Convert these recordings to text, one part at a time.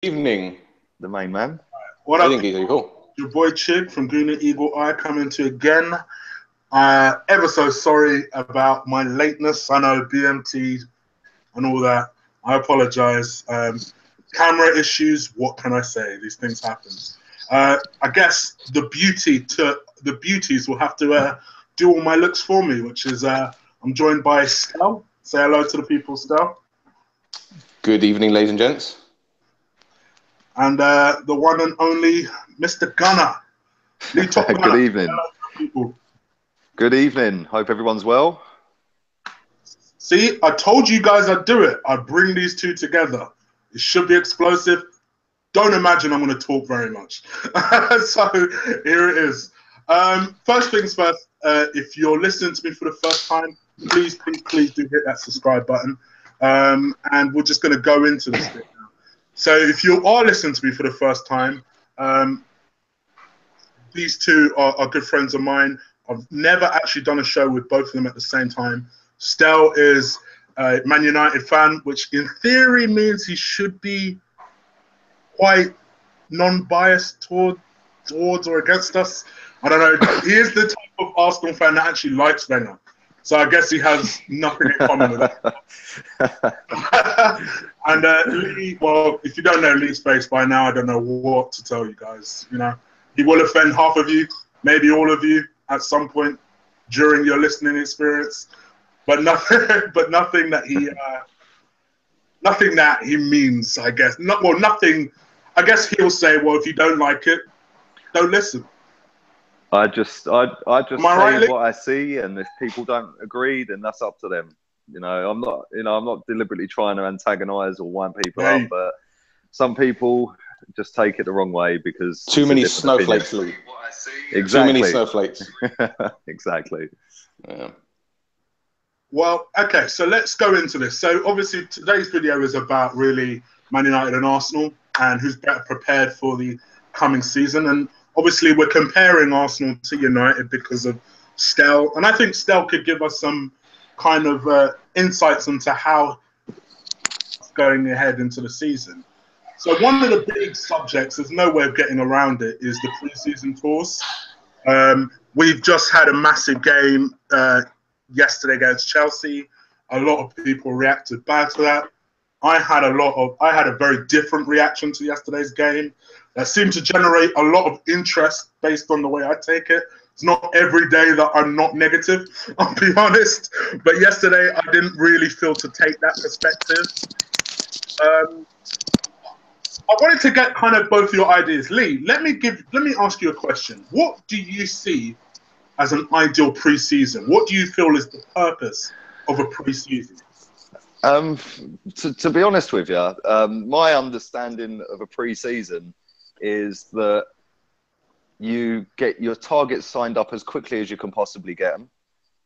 Evening, the main man. What I up, think he's cool. your boy Chig from Green and Eagle Eye coming to you again. Ever so sorry about my lateness. I know BMT and all that. I apologize. Camera issues. What can I say? These things happen. I guess the beauties will have to do all my looks for me, which is I'm joined by Stel. Say hello to the people, Stel. Good evening, ladies and gents. And the one and only Mr. Gunner. Lee Gunner. Good evening. Good evening. Hope everyone's well. See, I told you guys I'd do it. I'd bring these two together. It should be explosive. Don't imagine I'm going to talk very much. So here it is. First things first, if you're listening to me for the first time, please do hit that subscribe button. And we're just going to go into this bit now. So if you are listening to me for the first time, these two are good friends of mine. I've never actually done a show with both of them at the same time. Stel is a Man United fan, which in theory means he should be quite non-biased towards or against us. I don't know. He is the type of Arsenal fan that actually likes Wenger. So I guess he has nothing in common with that. And Lee, well, if you don't know Lee's face by now, I don't know what to tell you guys. You know, he will offend half of you, maybe all of you at some point during your listening experience, but nothing that he means. I guess nothing. I guess he'll say, well, if you don't like it, don't listen. I just say what I see, and if people don't agree, then that's up to them. I'm not deliberately trying to antagonize or wind people up, but some people just take it the wrong way because too many snowflakes, Lee. Exactly. Too many snowflakes. Exactly. Yeah. Well, okay, so let's go into this. So obviously today's video is about really Man United and Arsenal and who's better prepared for the coming season. And obviously we're comparing Arsenal to United because of Stel. And I think Stel could give us some kind of insights into how it's going ahead into the season. So one of the big subjects, there's no way of getting around it, is the preseason tours. We've just had a massive game yesterday against Chelsea. A lot of people reacted bad to that. I had a very different reaction to yesterday's game that seemed to generate a lot of interest based on the way I take it. It's not every day that I'm not negative, I'll be honest. But yesterday, I didn't really feel to take that perspective. I wanted to get kind of both your ideas. Lee, let me ask you a question. What do you see as an ideal preseason? What do you feel is the purpose of a preseason? To be honest with you, my understanding of a pre-season is that you get your targets signed up as quickly as you can possibly get them.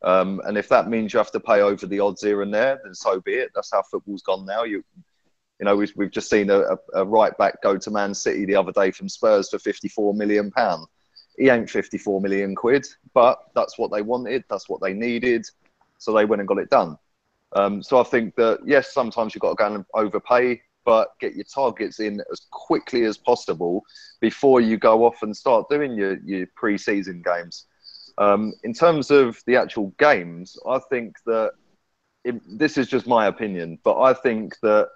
And if that means you have to pay over the odds here and there, then so be it. That's how football's gone now. We've just seen a right back go to Man City the other day from Spurs for £54 million. He ain't 54 million quid, but that's what they wanted. That's what they needed. So they went and got it done. So I think that, yes, sometimes you've got to go and overpay, but get your targets in as quickly as possible before you go off and start doing your pre-season games. In terms of the actual games, I think that, this is just my opinion, but I think that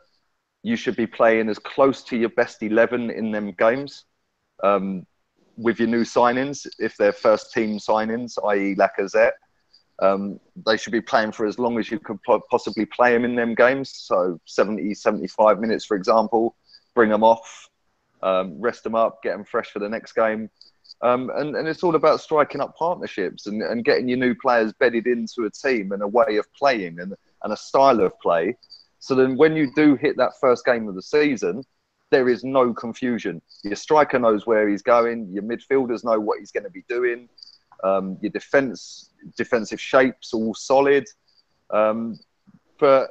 you should be playing as close to your best 11 in them games with your new signings, if they're first team signings, i.e. Lacazette. They should be playing for as long as you could possibly play them in them games. So 70, 75 minutes, for example, bring them off, rest them up, get them fresh for the next game. And it's all about striking up partnerships and getting your new players bedded into a team and a way of playing and a style of play. So then when you do hit that first game of the season, there is no confusion. Your striker knows where he's going. Your midfielders know what he's going to be doing. Your defensive shape's all solid. But,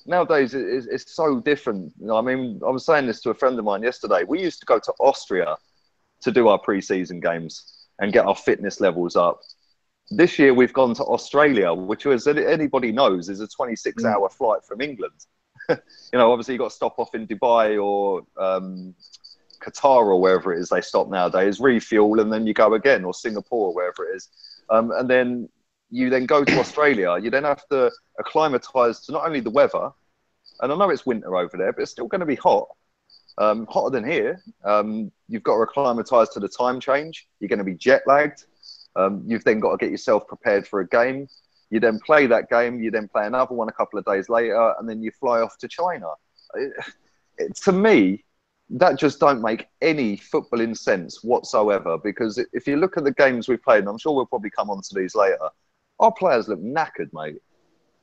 nowadays it's so different. I mean, I was saying this to a friend of mine yesterday. We used to go to Austria to do our pre-season games and get our fitness levels up. This year we've gone to Australia, which, as anybody knows, is a 26-hour flight from England. Obviously you've got to stop off in Dubai or Qatar or wherever it is they stop nowadays, refuel, and then you go again, or Singapore or wherever it is. And then you then go to Australia. You then have to acclimatise to not only the weather, and I know it's winter over there, but it's still going to be hot, hotter than here. You've got to acclimatise to the time change. You're going to be jet lagged. You've then got to get yourself prepared for a game. You then play that game. You then play another one a couple of days later, and then you fly off to China. To me, that just don't make any footballing sense whatsoever. Because if you look at the games we've played, and I'm sure we'll probably come on to these later, our players look knackered, mate.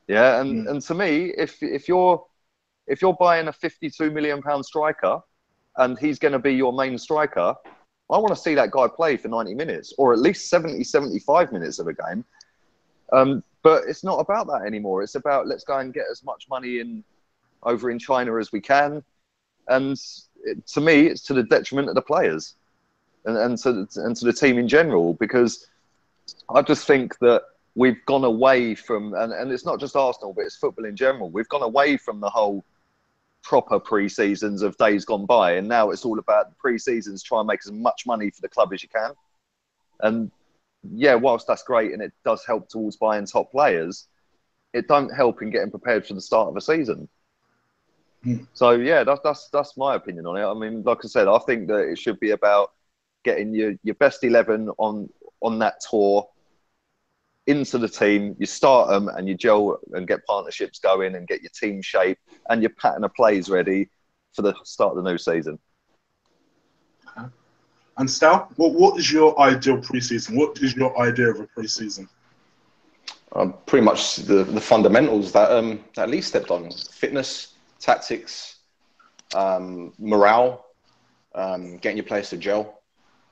Yeah, and to me, if you're buying a £52 million striker, and he's going to be your main striker, I want to see that guy play for 90 minutes, or at least 70, 75 minutes of a game. But it's not about that anymore. It's about, let's go and get as much money over in China as we can. And to me, it's to the detriment of the players and to the team in general, because I just think that we've gone away from, and it's not just Arsenal, but it's football in general. We've gone away from the whole proper pre-seasons of days gone by, and now it's all about the pre-seasons, try and make as much money for the club as you can. And yeah, whilst that's great and it does help towards buying top players, it don't help in getting prepared for the start of a season. So yeah, that's my opinion on it. I mean, like I said, I think that it should be about getting your best 11 on that tour into the team. You start them and you gel and get partnerships going and get your team shape and your pattern of plays ready for the start of the new season. And Stel, what is your ideal preseason? What is your idea of a preseason? Pretty much the fundamentals that Lee stepped on: fitness, tactics, morale, getting your players to gel.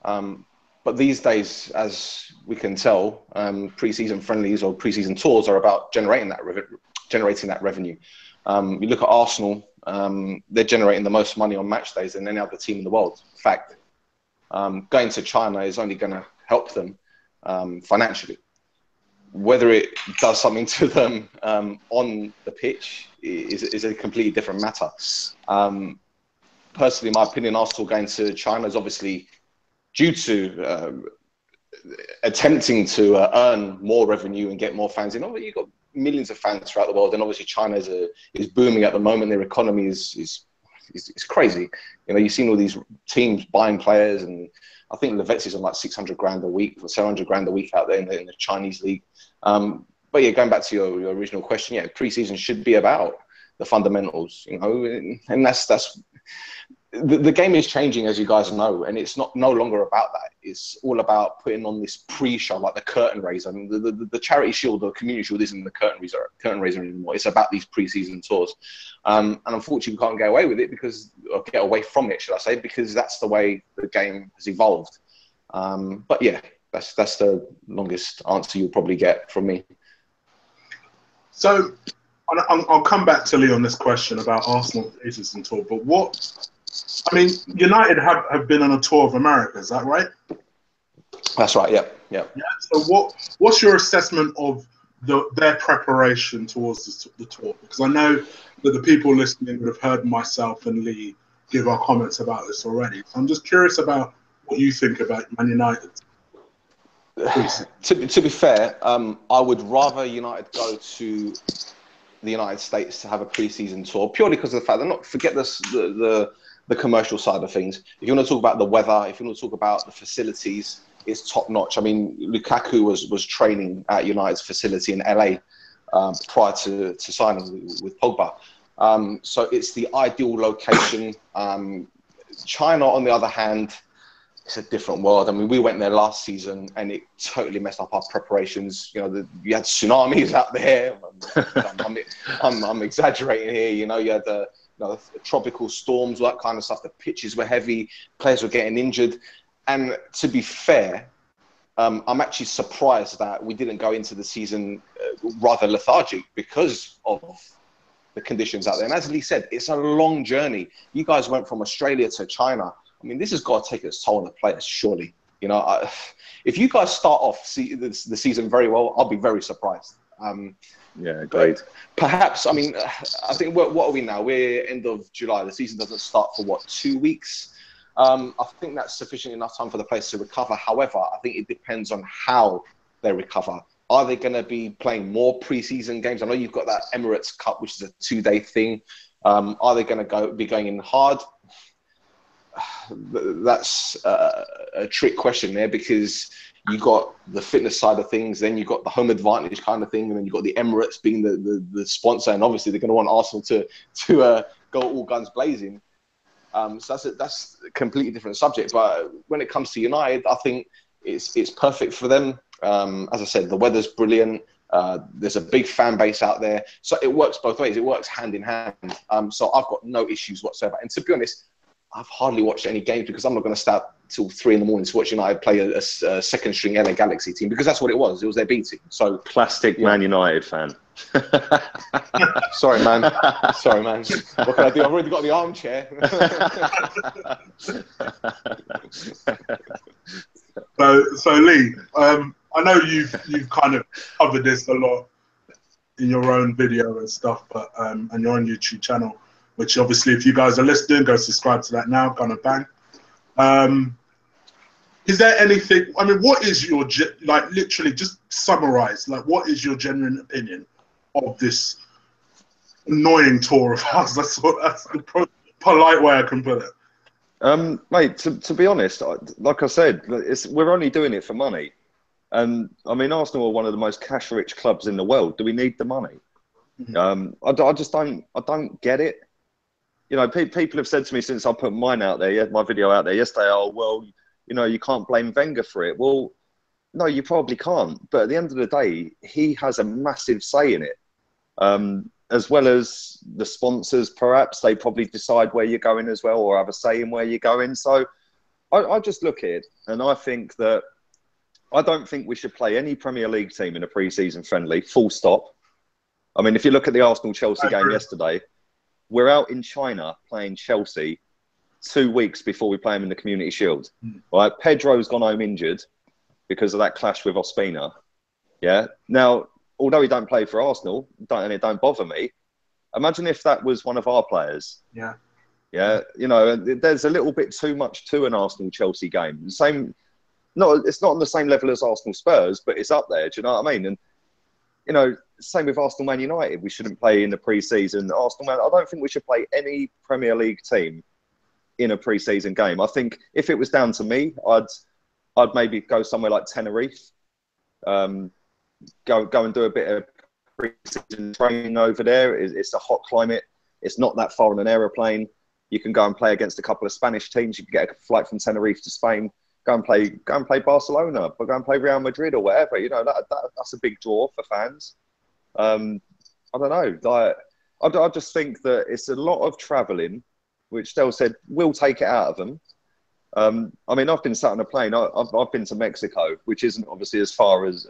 But these days, as we can tell, pre-season friendlies or pre-season tours are about generating that revenue. You look at Arsenal; they're generating the most money on match days than any other team in the world. In fact, going to China is only going to help them financially. Whether it does something to them on the pitch is a completely different matter. Personally, in my opinion, Arsenal going to China is obviously due to attempting to earn more revenue and get more fans in. You've got millions of fans throughout the world, and obviously China is booming at the moment. Their economy is crazy. You've seen all these teams buying players, and I think Lacazette is on like 600 grand a week or 700 grand a week out there in the Chinese league. But yeah, going back to your original question, yeah, pre-season should be about the fundamentals, and that's the game is changing, as you guys know, and it's no longer about that. It's all about putting on this pre-show, like the curtain raiser. I mean, the charity shield or community shield isn't the curtain raiser anymore. It's about these pre-season tours, and unfortunately, we can't get away with it or get away from it, should I say, because that's the way the game has evolved. But yeah, that's the longest answer you'll probably get from me. So I'll come back to Lee on this question about Arsenal pre-season tour, but United have been on a tour of America, is that right? That's right, yeah. So what's your assessment of their preparation towards the tour? Because I know that the people listening would have heard myself and Lee give our comments about this already. So I'm just curious about what you think about Man United. To be fair, I would rather United go to the United States to have a pre-season tour, purely because of the fact that forget the commercial side of things. If you want to talk about the weather, if you want to talk about the facilities, it's top notch. I mean, Lukaku was training at United's facility in LA prior to signing with Pogba. So it's the ideal location. China, on the other hand, it's a different world. I mean, we went there last season and it totally messed up our preparations. You had tsunamis out there. I'm exaggerating here. You had the tropical storms, all that kind of stuff. The pitches were heavy. Players were getting injured. And to be fair, I'm actually surprised that we didn't go into the season rather lethargic because of the conditions out there. And as Lee said, it's a long journey. You guys went from Australia to China. I mean, this has got to take its toll on the players, surely. If you guys start off the season very well, I'll be very surprised. Yeah, agreed. Perhaps, I mean, I think what are we now? We're end of July. The season doesn't start for what, 2 weeks? I think that's sufficient enough time for the players to recover. However, I think it depends on how they recover. Are they going to be playing more pre-season games? I know you've got that Emirates Cup, which is a 2-day thing. Are they going to be going in hard? That's a trick question there, because you got the fitness side of things, then you got the home advantage kind of thing, and then you got the Emirates being the sponsor, and obviously they're going to want Arsenal to go all guns blazing. So that's a completely different subject. But when it comes to United, I think it's perfect for them. As I said, the weather's brilliant. There's a big fan base out there, so it works both ways. It works hand in hand. So I've got no issues whatsoever. And to be honest, I've hardly watched any games, because I'm not going to start till 3 a.m. to watch United play a second string LA Galaxy team, because that's what it was. It was their B team. So plastic Man United fan. Sorry, man. What can I do? I've already got the armchair. So Lee, I know you've kind of covered this a lot in your own video and stuff, but and your own YouTube channel, which obviously, if you guys are listening, go subscribe to that now. Gonna bang. Is there anything? I mean, what is your literally just summarize? Like, what is your genuine opinion of this annoying tour of ours? That's the polite way I can put it. Mate, to be honest, like I said, we're only doing it for money. And I mean, Arsenal are one of the most cash-rich clubs in the world. Do we need the money? Mm-hmm. I just don't get it. You know, people have said to me since I put mine out there, my video out there yesterday, oh, well, you know, you can't blame Wenger for it. Well, no, you probably can't. But at the end of the day, he has a massive say in it. As well as the sponsors, perhaps, they probably decide where you're going as well, or have a say in where you're going. So I just look at it, and I think that I don't think we should play any Premier League team in a pre-season friendly, full stop. I mean, if you look at the Arsenal-Chelsea game yesterday, we're out in China playing Chelsea 2 weeks before we play them in the Community Shield. Right? Pedro's gone home injured because of that clash with Ospina. Yeah. Now, although he don't play for Arsenal, and it don't bother me, imagine if that was one of our players. Yeah. Yeah. You know, there's a little bit too much to an Arsenal-Chelsea game. It's not on the same level as Arsenal-Spurs, but it's up there. Do you know what I mean? And, you know, same with Arsenal-Man United. We shouldn't play in the pre-season. I don't think we should play any Premier League team in a pre-season game. I think if it was down to me, I'd maybe go somewhere like Tenerife, go and do a bit of pre-season training over there. It's a hot climate. It's not that far on an aeroplane. You can go and play against a couple of Spanish teams. You can get a flight from Tenerife to Spain. Go and play Barcelona, or go and play Real Madrid or whatever. You know, that's a big draw for fans. I don't know. I just think that it's a lot of travelling, which Stel said we'll take it out of them. I mean, I've been sat on a plane. I've been to Mexico, which isn't obviously as far as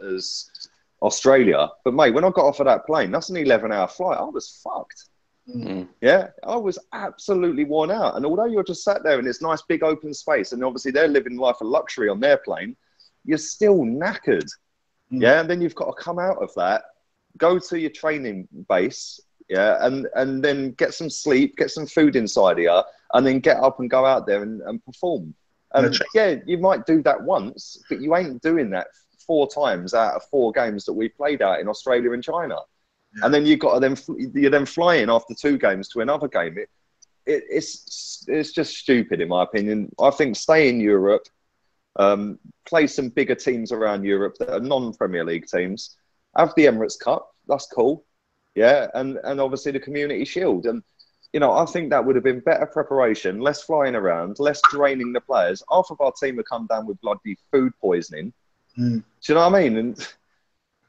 Australia. But mate, when I got off of that plane, that's an 11-hour flight. I was fucked. Mm-hmm. Yeah, I was absolutely worn out. And although you're just sat there in this nice big open space, and obviously they're living life of luxury on their plane, you're still knackered. Mm-hmm. Yeah, and then you've got to come out of that, go to your training base, yeah, and then get some sleep, get some food inside here, and then get up and go out there and perform. And yeah, you might do that once, but you ain't doing that 4 times out of 4 games that we played out in Australia and China. Yeah. And then you're then flying after 2 games to another game. It's just stupid in my opinion. I think stay in Europe, play some bigger teams around Europe that are non-Premier League teams. Have the Emirates Cup, that's cool. Yeah, and obviously the Community Shield. And, you know, I think that would have been better preparation, less flying around, less draining the players. Half of our team would come down with bloody food poisoning. Do you know what I mean? And,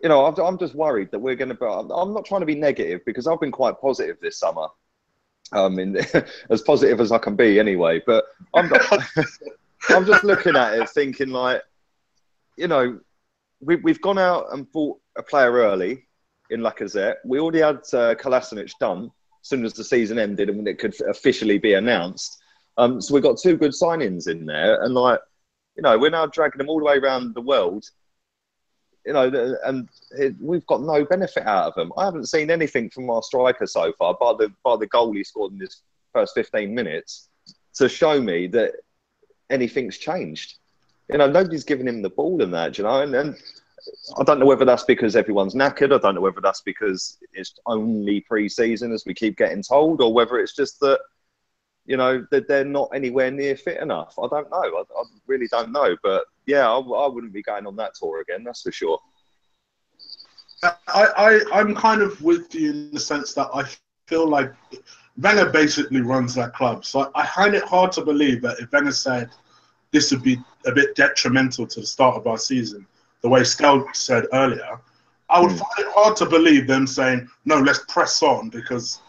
you know, I'm just worried that we're going to... I'm not trying to be negative because I've been quite positive this summer. As positive as I can be anyway. But I'm just looking at it thinking like, you know, we've gone out and bought a player early in Lacazette. We already had Kolasinac done as soon as the season ended and when it could officially be announced. So we've got 2 good signings in there. And like, you know, we're now dragging them all the way around the world you know, and we've got no benefit out of them. I haven't seen anything from our striker so far, by the goal he scored in his first 15 minutes, to show me that anything's changed. You know, nobody's giving him the ball and that, you know, and I don't know whether that's because everyone's knackered. I don't know whether that's because it's only pre-season, as we keep getting told, or whether it's just that, you know, that they're not anywhere near fit enough. I don't know. I really don't know. But yeah, I wouldn't be going on that tour again, that's for sure. I'm kind of with you in the sense that I feel like Wenger basically runs that club. So I find it hard to believe that if Wenger said this would be a bit detrimental to the start of our season, the way Stel said earlier, I would find it hard to believe them saying, no, let's press on because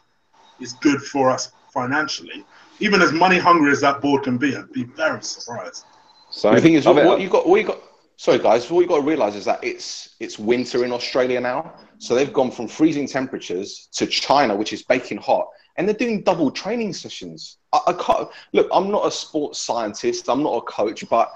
it's good for us financially. Even as money hungry as that board can be, I'd be very surprised. So the thing is, what you got. Sorry, guys. What you got to realise is that it's winter in Australia now, so they've gone from freezing temperatures to China, which is baking hot, and they're doing double training sessions. I can't look. I'm not a sports scientist. I'm not a coach, but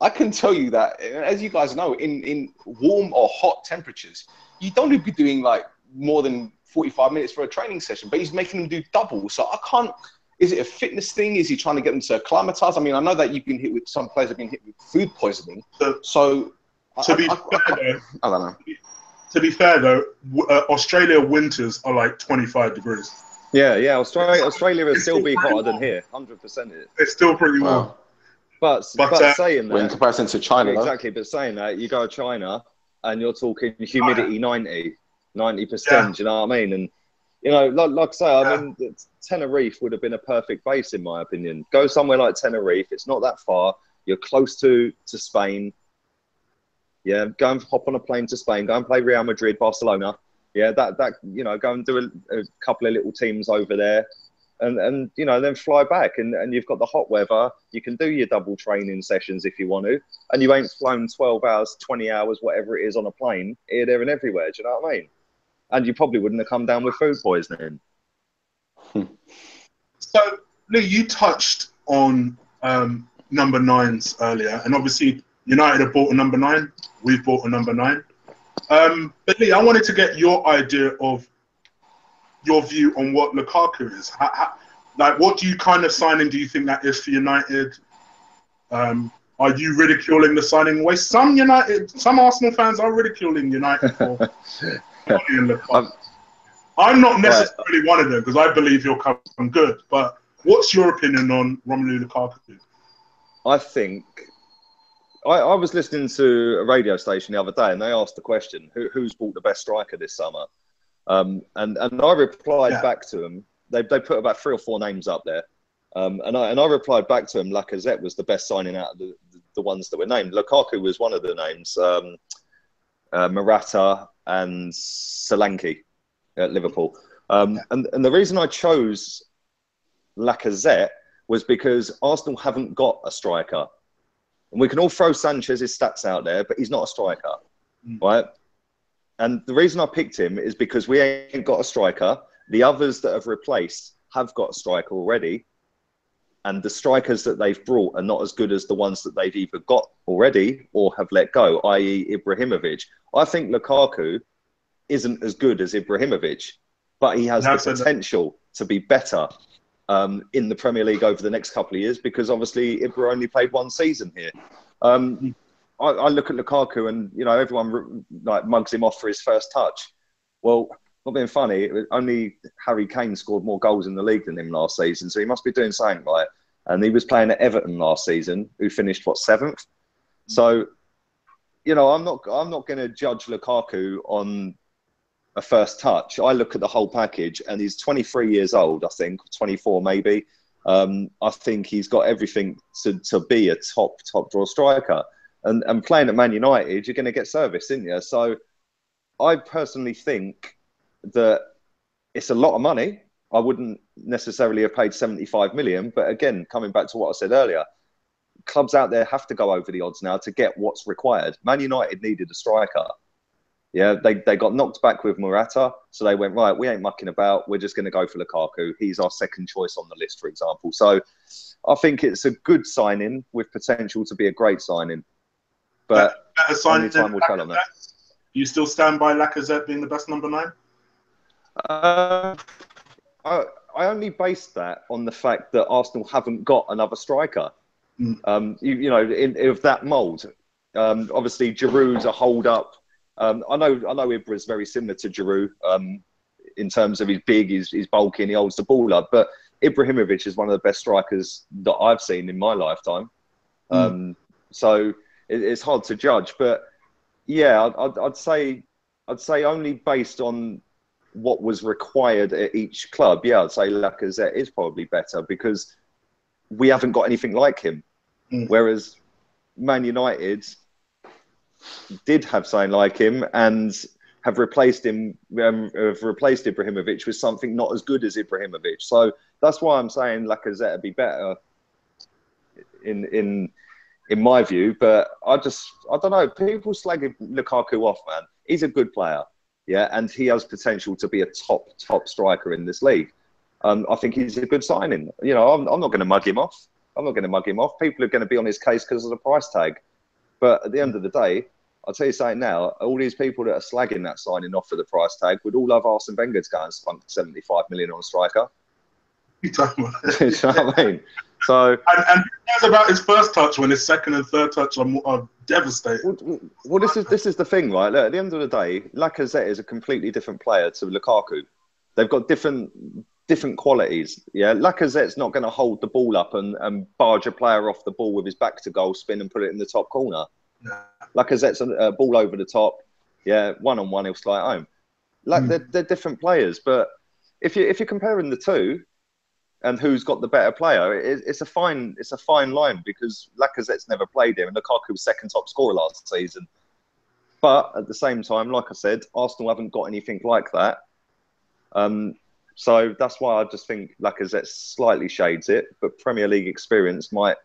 I can tell you that, as you guys know, in warm or hot temperatures, you don't need to be doing like more than 45 minutes for a training session. But he's making them do double. So I can't. Is it a fitness thing? Is he trying to get them to acclimatise? I mean, I know that you've been hit with, some players have been hit with food poisoning. So I don't know. To be fair, though, Australia winters are like 25 degrees. Yeah. Australia will still be hotter than here, 100%. It's still pretty warm. But saying that, in comparison to China, exactly. But saying that, you go to China and you're talking humidity 90%. You know what I mean? And you know, like I say, I mean, Tenerife would have been a perfect base in my opinion. Go somewhere like Tenerife. It's not that far. You're close to Spain. Yeah, go and hop on a plane to Spain. Go and play Real Madrid, Barcelona. Yeah, that you know, go and do a couple of little teams over there. And you know, then fly back, and you've got the hot weather. You can do your double training sessions if you want to, and you ain't flown 12 hours, 20 hours, whatever it is, on a plane here, there, and everywhere. Do you know what I mean? And you probably wouldn't have come down with food poisoning. So, Lee, you touched on number 9s earlier, and obviously United have bought a number 9. We've bought a number 9. But Lee, I wanted to get your idea of your view on what Lukaku is. Like, what do you kind of signing do you think that is for United? Are you ridiculing the signing way? Some Arsenal fans are ridiculing United for Lukaku. I'm not necessarily one of them because I believe he'll come good. But what's your opinion on Romelu Lukaku? I think I was listening to a radio station the other day, and they asked the question, "Who's bought the best striker this summer?" And I replied back to them. They put about 3 or 4 names up there, and I replied back to them. Lacazette was the best signing out of the ones that were named. Lukaku was one of the names. Morata and Solanke at Liverpool. And the reason I chose Lacazette was because Arsenal haven't got a striker. And we can all throw Sanchez's stats out there, but he's not a striker, right? And the reason I picked him is because we ain't got a striker. The others that have replaced have got a striker already. And the strikers that they've brought are not as good as the ones that they've either got already or have let go, i.e. Ibrahimovic. I think Lukaku isn't as good as Ibrahimovic, but he has the potential to be better in the Premier League over the next couple of years because obviously Ibra only played 1 season here. I look at Lukaku and, you know, everyone like mugs him off for his first touch. Well, not being funny, only Harry Kane scored more goals in the league than him last season, so he must be doing something right. And he was playing at Everton last season, who finished, 7th? So, you know, I'm not going to judge Lukaku on a first touch. I look at the whole package, and he's 23 years old, I think, 24 maybe. I think he's got everything to be a top draw striker. And playing at Man United, you're going to get service, isn't you? So I personally think that it's a lot of money. I wouldn't necessarily have paid 75 million. But again, coming back to what I said earlier, clubs out there have to go over the odds now to get what's required. Man United needed a striker. Yeah, they got knocked back with Morata. So they went, right, we ain't mucking about. We're just going to go for Lukaku. He's our second choice on the list, for example. So I think it's a good signing with potential to be a great signing. But only time will tell on that. You still stand by Lacazette being the best number 9? I only based that on the fact that Arsenal haven't got another striker. You know, of that mould. Obviously, Giroud's a hold-up. I know Ibra's very similar to Giroud in terms of he's big, he's bulky, and he holds the ball up. But Ibrahimovic is one of the best strikers that I've seen in my lifetime. So it's hard to judge. But yeah, I'd say only based on what was required at each club. Yeah, I'd say Lacazette is probably better because we haven't got anything like him. Whereas Man United did have something like him and have replaced him, have replaced Ibrahimovic with something not as good as Ibrahimovic. So that's why I'm saying Lacazette would be better in my view. But I don't know. People slag Lukaku off, man. He's a good player, yeah, and he has potential to be a top striker in this league. I think he's a good signing. You know, I'm not going to mug him off. People are going to be on his case because of the price tag. But at the end of the day, I'll tell you something now, all these people that are slagging that signing off for the price tag would all love Arsene Wenger to go and spend 75 million on a striker. You talking about Do you know what I mean? So, and who cares about his first touch when his second and third touch are devastating? Well, this is the thing, right? Look, at the end of the day, Lacazette is a completely different player to Lukaku. They've got different qualities. Yeah, Lacazette's not going to hold the ball up and barge a player off the ball with his back to goal, spin and put it in the top corner. Nah. Lacazette's a ball over the top. Yeah, one-on-one, he'll slide home. Like they're different players, but if you're comparing the two and who's got the better player, it's a fine line because Lacazette's never played him and Lukaku was second top scorer last season. But at the same time, like I said, Arsenal haven't got anything like that. So that's why I just think Lacazette slightly shades it, but Premier League experience might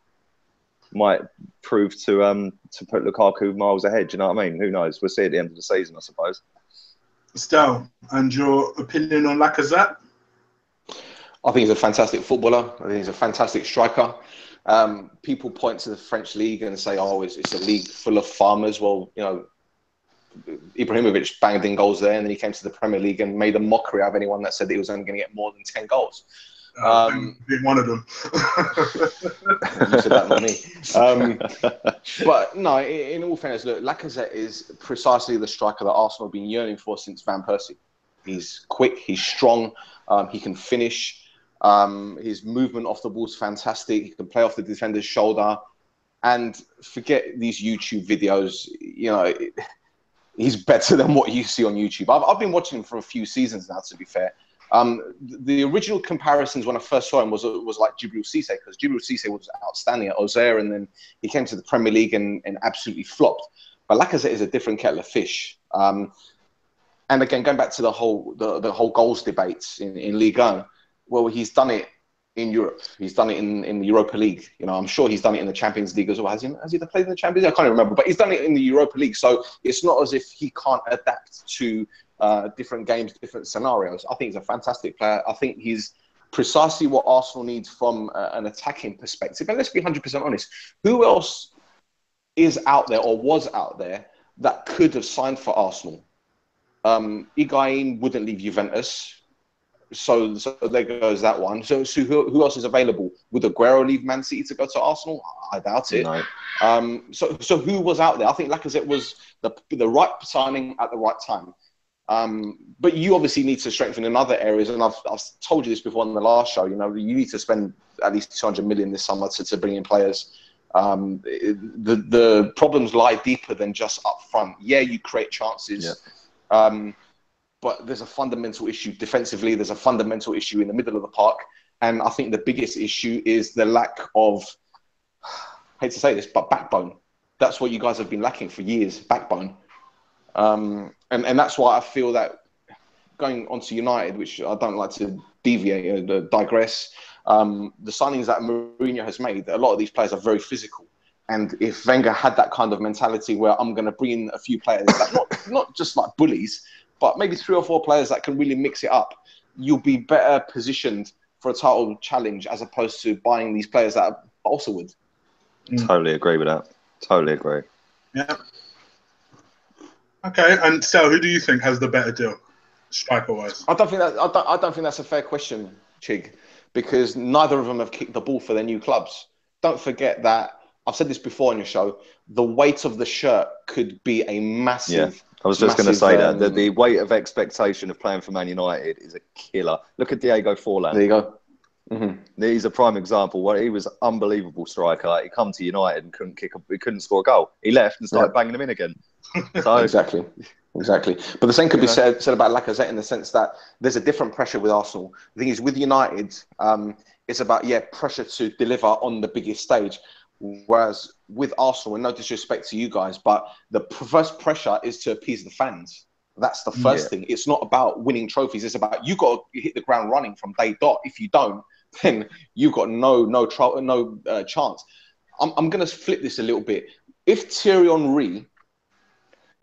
prove to put Lukaku miles ahead. Do you know what I mean? Who knows? We'll see at the end of the season, I suppose. Stel, and your opinion on Lacazette? I think he's a fantastic footballer. I think he's a fantastic striker. People point to the French league and say, "Oh, it's a league full of farmers." Well, you know, Ibrahimovic banged in goals there, and then he came to the Premier League and made a mockery out of anyone that said that he was only going to get more than 10 goals. Being one of them. You said that, not me. But no, in all fairness, look, Lacazette is precisely the striker that Arsenal have been yearning for since Van Persie. He's quick, he's strong, he can finish. His movement off the ball is fantastic. He can play off the defender's shoulder. And forget these YouTube videos, you know, he's better than what you see on YouTube. I've been watching him for a few seasons now, to be fair. The original comparisons when I first saw him was like Djibril Cissé, because Djibril Cissé was outstanding at Auxerre, and then he came to the Premier League and absolutely flopped. But Lacazette is a different kettle of fish. And again, going back to the whole goals debates in Ligue 1, well, he's done it in Europe. He's done it in the Europa League. You know, I'm sure he's done it in the Champions League as well. Has he played in the Champions League? I can't even remember, but he's done it in the Europa League. So it's not as if he can't adapt to different games, different scenarios. I think he's a fantastic player. I think he's precisely what Arsenal needs from an attacking perspective. And let's be 100% honest. Who else is out there or was out there that could have signed for Arsenal? Higuain wouldn't leave Juventus. So there goes that one. So who else is available? Would Aguero leave Man City to go to Arsenal? I doubt it. No. So who was out there? I think Lacazette was the right signing at the right time. But you obviously need to strengthen in other areas, and I've told you this before on the last show. You know, you need to spend at least 200 million this summer to bring in players. The problems lie deeper than just up front. Yeah, you create chances. Yeah. But there's a fundamental issue defensively. There's a fundamental issue in the middle of the park. And I think the biggest issue is the lack of, I hate to say this, but backbone. That's what you guys have been lacking for years, backbone. And that's why I feel that going on to United, which I don't like to deviate, digress, the signings that Mourinho has made, a lot of these players are very physical. And if Wenger had that kind of mentality where I'm going to bring in a few players, that not just like bullies, but maybe 3 or 4 players that can really mix it up, you'll be better positioned for a title challenge as opposed to buying these players that also would. Totally agree with that. Totally agree. Yeah. Okay, and so who do you think has the better deal, striker-wise? I don't think that's a fair question, Chig, because neither of them have kicked the ball for their new clubs. Don't forget that I've said this before on your show. The weight of the shirt could be a massive. Yeah, I was just going to say that the weight of expectation of playing for Man United is a killer. Look at Diego Forlan. There you go. Mm-hmm. He's a prime example. Well, he was an unbelievable striker. He come to United and couldn't score a goal. He left and started banging them in again. So exactly. But the same could be said about Lacazette in the sense that there's a different pressure with Arsenal. The thing is, with United, it's about pressure to deliver on the biggest stage. Whereas with Arsenal, and no disrespect to you guys, but the first pressure is to appease the fans. That's the first thing. It's not about winning trophies. It's about you got to hit the ground running from day dot. If you don't, then you've got no chance. I'm going to flip this a little bit. If Thierry Henry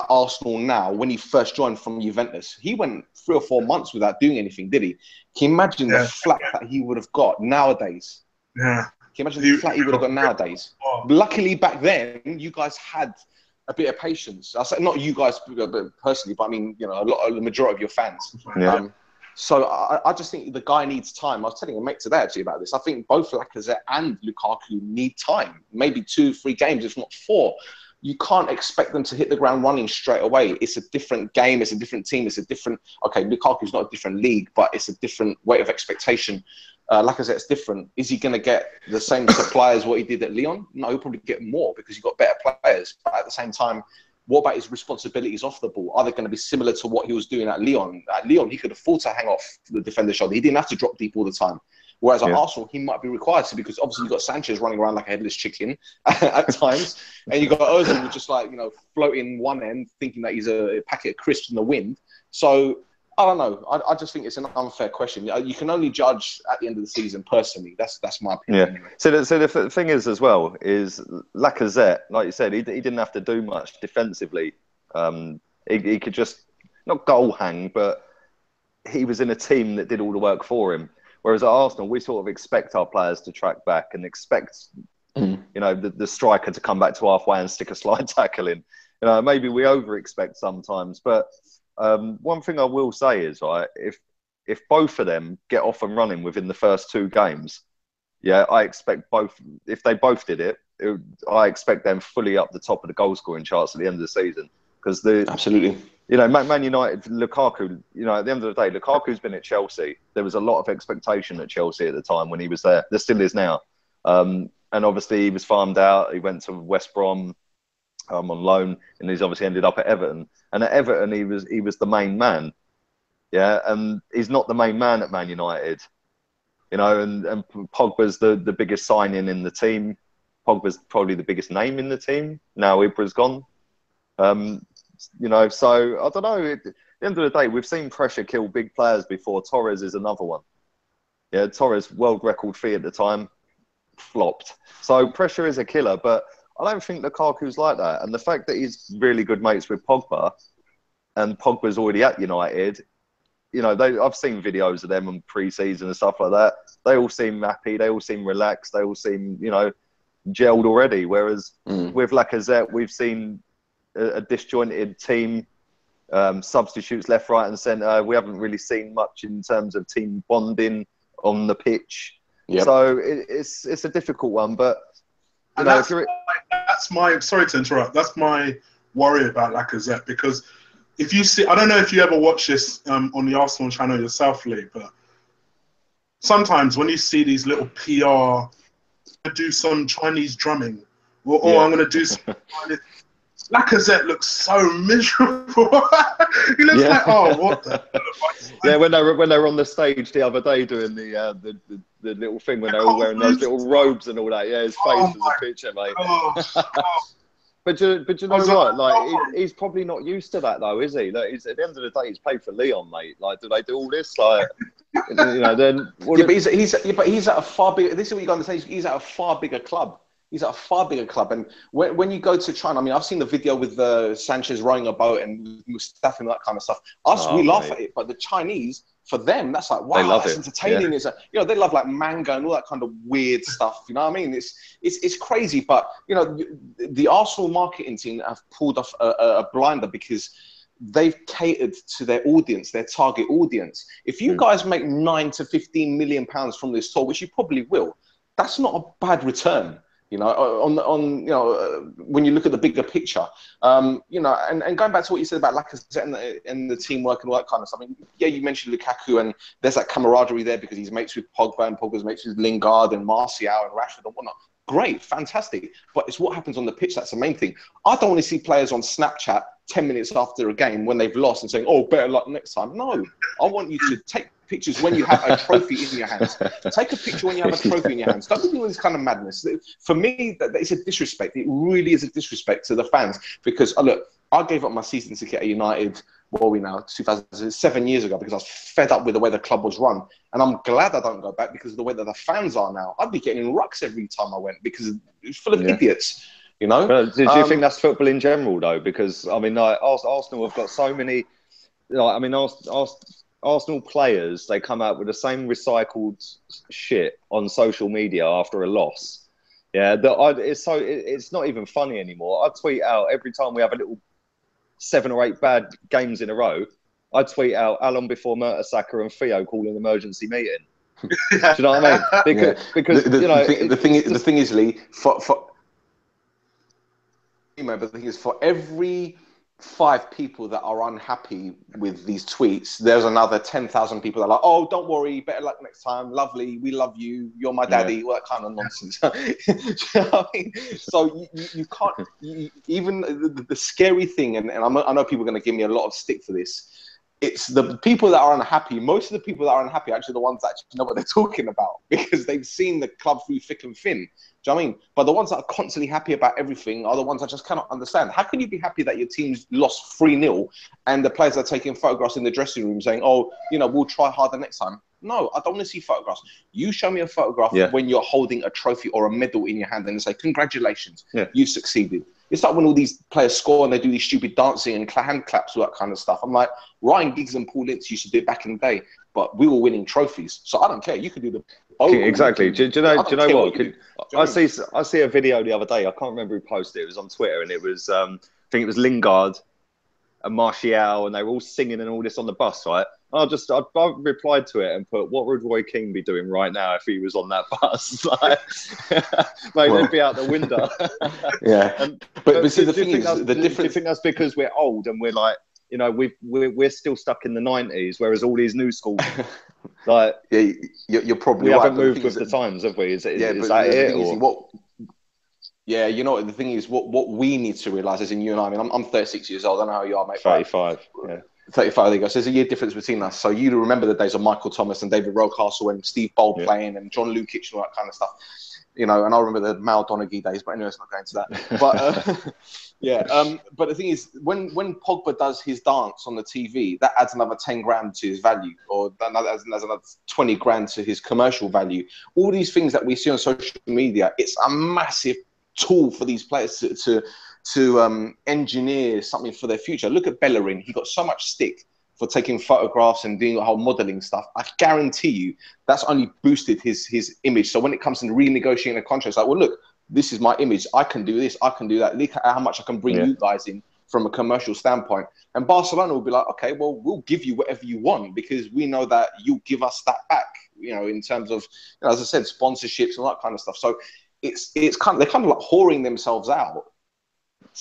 at Arsenal now, when he first joined from Juventus, he went 3 or 4 months without doing anything, did he? Can you imagine the flack that he would have got nowadays? Yeah. Can you imagine the flack he would have got nowadays? Luckily, back then, you guys had a bit of patience. I say not you guys personally, but I mean, the majority of your fans. Yeah. So I just think the guy needs time. I was telling a mate today actually about this. I think both Lacazette and Lukaku need time, maybe 2-3 games, if not 4. You can't expect them to hit the ground running straight away. It's a different game. It's a different team. It's a different. Okay, Lukaku's not a different league, but it's a different weight of expectation. Lacazette's different. Is he going to get the same supply as what he did at Lyon? No, he'll probably get more because you've got better players. But at the same time, what about his responsibilities off the ball? Are they going to be similar to what he was doing at Lyon? At Lyon, he could afford to hang off the defender's shoulder. He didn't have to drop deep all the time. Whereas at Arsenal, he might be required to because obviously you've got Sanchez running around like a headless chicken at times. And you've got Ozil just floating one end, thinking that he's a packet of crisps in the wind. So, I don't know. I just think it's an unfair question. You can only judge at the end of the season personally. That's my opinion. Yeah. Anyway. So the thing is as well is Lacazette, like you said, he didn't have to do much defensively. He could just not goal hang, but he was in a team that did all the work for him. Whereas at Arsenal, we sort of expect our players to track back and expect the striker to come back to halfway and stick a slide tackle in. Maybe we over expect sometimes, but. One thing I will say is, if both of them get off and running within the first 2 games, I expect both. If they both did it, I expect them fully up the top of the goal scoring charts at the end of the season. Because absolutely, Man United, Lukaku. At the end of the day, Lukaku's been at Chelsea. There was a lot of expectation at Chelsea at the time when he was there. There still is now, and obviously he was farmed out. He went to West Brom. On loan, and he's obviously ended up at Everton. And at Everton, he was the main man, and he's not the main man at Man United, And Pogba's the biggest signing in the team. Pogba's probably the biggest name in the team. Now Ibra's gone, So I don't know. At the end of the day, we've seen pressure kill big players before. Torres is another one. Yeah, Torres world record fee at the time, flopped. So pressure is a killer, but. I don't think Lukaku's like that. And the fact that he's really good mates with Pogba and Pogba's already at United, I've seen videos of them on pre-season and stuff like that. They all seem happy. They all seem relaxed. They all seem, gelled already. Whereas with Lacazette, we've seen a disjointed team, substitutes left, right and centre. We haven't really seen much in terms of team bonding on the pitch. Yep. So it's a difficult one, but... that's my sorry to interrupt. That's my worry about Lacazette because if you see, I don't know if you ever watch this on the Arsenal channel yourself, Lee, but sometimes when you see these little PR, do some Chinese drumming, or I'm going to do some. Lacazette looks so miserable. He looks like, what the? When they were on the stage the other day doing the little thing when they're all wearing those little robes and all that. Yeah, his face was a picture, mate. But you know what? Like he's probably not used to that though, is he? Like, at the end of the day, he's played for Lyon, mate. Like, do they do all this? Like, then. But he's at a far bigger. This is what you got to say. He's at a far bigger club. He's at a far bigger club. And when you go to China, I mean, I've seen the video with Sanchez rowing a boat and Mustafa and that kind of stuff. We laugh at it, but the Chinese, for them, that's like, wow, that's entertaining. Yeah. They love like manga and all that kind of weird stuff. You know what I mean? It's crazy. But, the Arsenal marketing team have pulled off a blinder because they've catered to their audience, their target audience. If you guys make 9 to 15 million pounds from this tour, which you probably will, that's not a bad return. You know, when you look at the bigger picture, you know, and going back to what you said about Lacazette and the teamwork and all that kind of stuff. I mean, yeah, you mentioned Lukaku, and there's that camaraderie there because he's mates with Pogba, and Pogba's mates with Lingard and Martial and Rashford and whatnot. Great, fantastic. But it's what happens on the pitch that's the main thing. I don't want to see players on Snapchat 10 minutes after a game when they've lost and saying, "Oh, better luck next time." No, I want you to take pictures when you have a trophy in your hands. Take a picture when you have a trophy in your hands. Don't be doing this kind of madness. For me, it's a disrespect. It really is a disrespect to the fans because, look, I gave up my season ticket at United, what are we now, 7 years ago, because I was fed up with the way the club was run. And I'm glad I don't go back because of the way that the fans are now. I'd be getting rucks every time I went because it's full of idiots. You know? Well, do you think that's football in general, though? Because, I mean, like, Arsenal have got so many... Like, I mean, Arsenal players, they come out with the same recycled shit on social media after a loss. Yeah, it's not even funny anymore. I tweet out every time we have a little 7 or 8 bad games in a row. I tweet out how long before Mertesacker and Theo call an emergency meeting. Do you know what I mean? Because the thing is, Lee, but the thing is, for every 5 people that are unhappy with these tweets, there's another 10,000 people that are like, "Oh, don't worry, better luck next time. Lovely, we love you. You're my daddy." All that kind of nonsense. Do you know what I mean? So you can't. Even the scary thing, and I know people are going to give me a lot of stick for this. It's the people that are unhappy. Most of the people that are unhappy are actually the ones that actually know what they're talking about because they've seen the club through thick and thin. Do you know what I mean? But the ones that are constantly happy about everything are the ones I just cannot understand. How can you be happy that your team's lost 3-0 and the players are taking photographs in the dressing room saying, "Oh, you know, we'll try harder next time"? No, I don't want to see photographs. You show me a photograph when you're holding a trophy or a medal in your hand and say, "Congratulations, you've succeeded." It's like when all these players score and they do these stupid dancing and hand claps, all that kind of stuff. I'm like, Ryan Giggs and Paul Ince used to do it back in the day, but we were winning trophies. So I don't care. You can do the... Exactly. Do you know what? I see a video the other day. I can't remember who posted it. It was on Twitter, and it was I think it was Lingard and Martial, and they were all singing and all this on the bus, right? I replied to it and put, "What would Roy Keane be doing right now if he was on that bus?" Like, mate, they'd be out the window. But see, the thing is, do you think that's because we're old and we're like, you know, we're still stuck in the 90s, whereas all these new schools, like, you're probably we right. haven't moved with the times, have we? Is that it? Yeah, you know, the thing is, what we need to realise is, in you and I mean, I'm 36 years old. I don't know how you are, mate. 35, yeah. 35, there you go. So there's a year difference between us. So you remember the days of Michael Thomas and David Rocastle and Steve Bold playing and John Lukic and all that kind of stuff. You know, and I remember the Mal Donaghy days, but anyway, it's not going to that. But but the thing is, when Pogba does his dance on the TV, that adds another 10 grand to his value, or that adds another 20 grand to his commercial value. All these things that we see on social media, it's a massive tool for these players to engineer something for their future. Look at Bellerin. He got so much stick for taking photographs and doing the whole modelling stuff. I guarantee you that's only boosted his image. So when it comes to renegotiating a contract, it's like, well, look, this is my image. I can do this. I can do that. Look at how much I can bring you guys in from a commercial standpoint. And Barcelona will be like, "Okay, well, we'll give you whatever you want because we know that you'll give us that back, you know, in terms of, you know, as I said, sponsorships and that kind of stuff." So it's kind of, they're kind of like whoring themselves out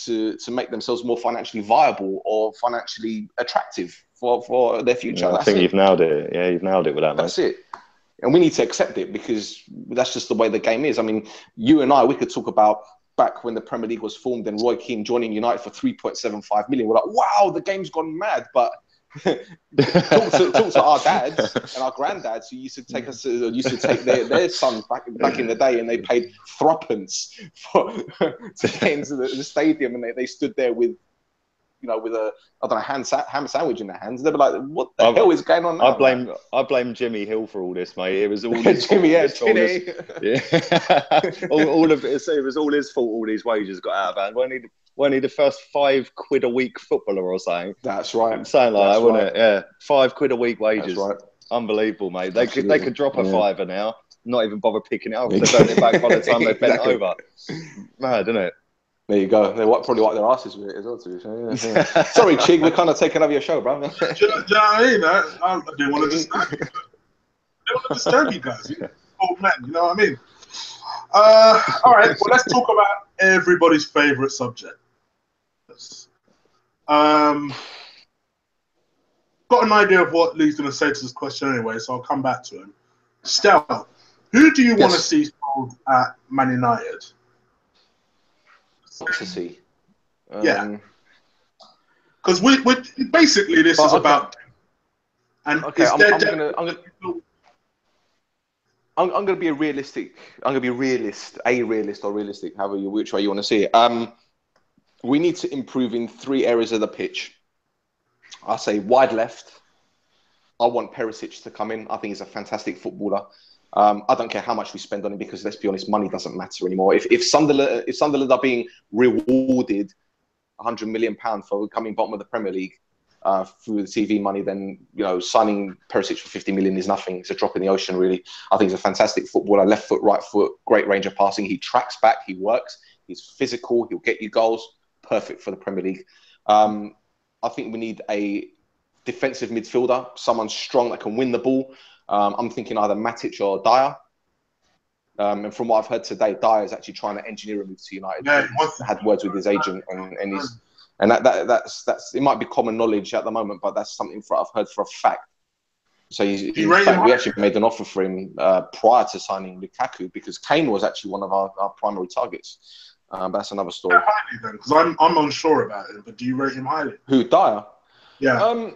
to make themselves more financially viable or financially attractive for their future. I think you've nailed it. Yeah, you've nailed it with that, mate. That's it. And we need to accept it because that's just the way the game is. I mean, you and I, we could talk about back when the Premier League was formed and Roy Keane joining United for 3.75 million. We're like, wow, the game's gone mad. But talk to our dads and our granddads who used to take us, used to take their sons back in the day, and they paid threepence to get into the stadium, and they stood there with, you know, with a, I don't know, ham sandwich in their hands. They were like, "What the hell is going on now?" I blame Jimmy Hill for all this, mate. It was all Jimmy, Jimmy. All of it. It was all his fault. All these wages got out of hand. Weren't he the first £5 a week footballer or something? That's right. Something like that, wasn't it? Yeah, £5 a week wages. That's right. Unbelievable, mate. They could drop a fiver now, not even bother picking it up. They don't it back by the time they bent over. Mad, isn't it? There you go. They probably wipe their asses with it as well. To be fair. Yeah. Sorry, Chig, we're kind of taking over your show, bro. Do you know what I mean? I didn't want to disturb you. I didn't want to disturb you guys. You're old men, you know what I mean? All right, well, let's talk about everybody's favourite subject. Got an idea of what Lee's going to say to this question anyway, so I'll come back to him. Stel, who do you want to see sold at Man United? To see. Yeah. Because we basically this is about. And okay, I'm gonna be a realistic. I'm gonna be a realist, however which way you want to see it. We need to improve in 3 areas of the pitch. I say wide left. I want Perisic to come in. I think he's a fantastic footballer. I don't care how much we spend on him because let's be honest, money doesn't matter anymore. If Sunderland are being rewarded £100 million for coming bottom of the Premier League through the TV money, then signing Perisic for 50 million is nothing. It's a drop in the ocean, really. I think he's a fantastic footballer. Left foot, right foot, great range of passing. He tracks back. He works. He's physical. He'll get you goals. Perfect for the Premier League. I think we need a defensive midfielder, someone strong that can win the ball. I'm thinking either Matic or Dyer. And from what I've heard today, Dyer is actually trying to engineer a move to United. Yeah, he's had words with his agent, and that's it might be common knowledge at the moment, but that's something I've heard for a fact. So we actually made an offer for him prior to signing Lukaku because Kane was actually one of our primary targets. But that's another story. Yeah, highly then, because I'm unsure about it. But do you rate him highly? Who, Dyer? Yeah.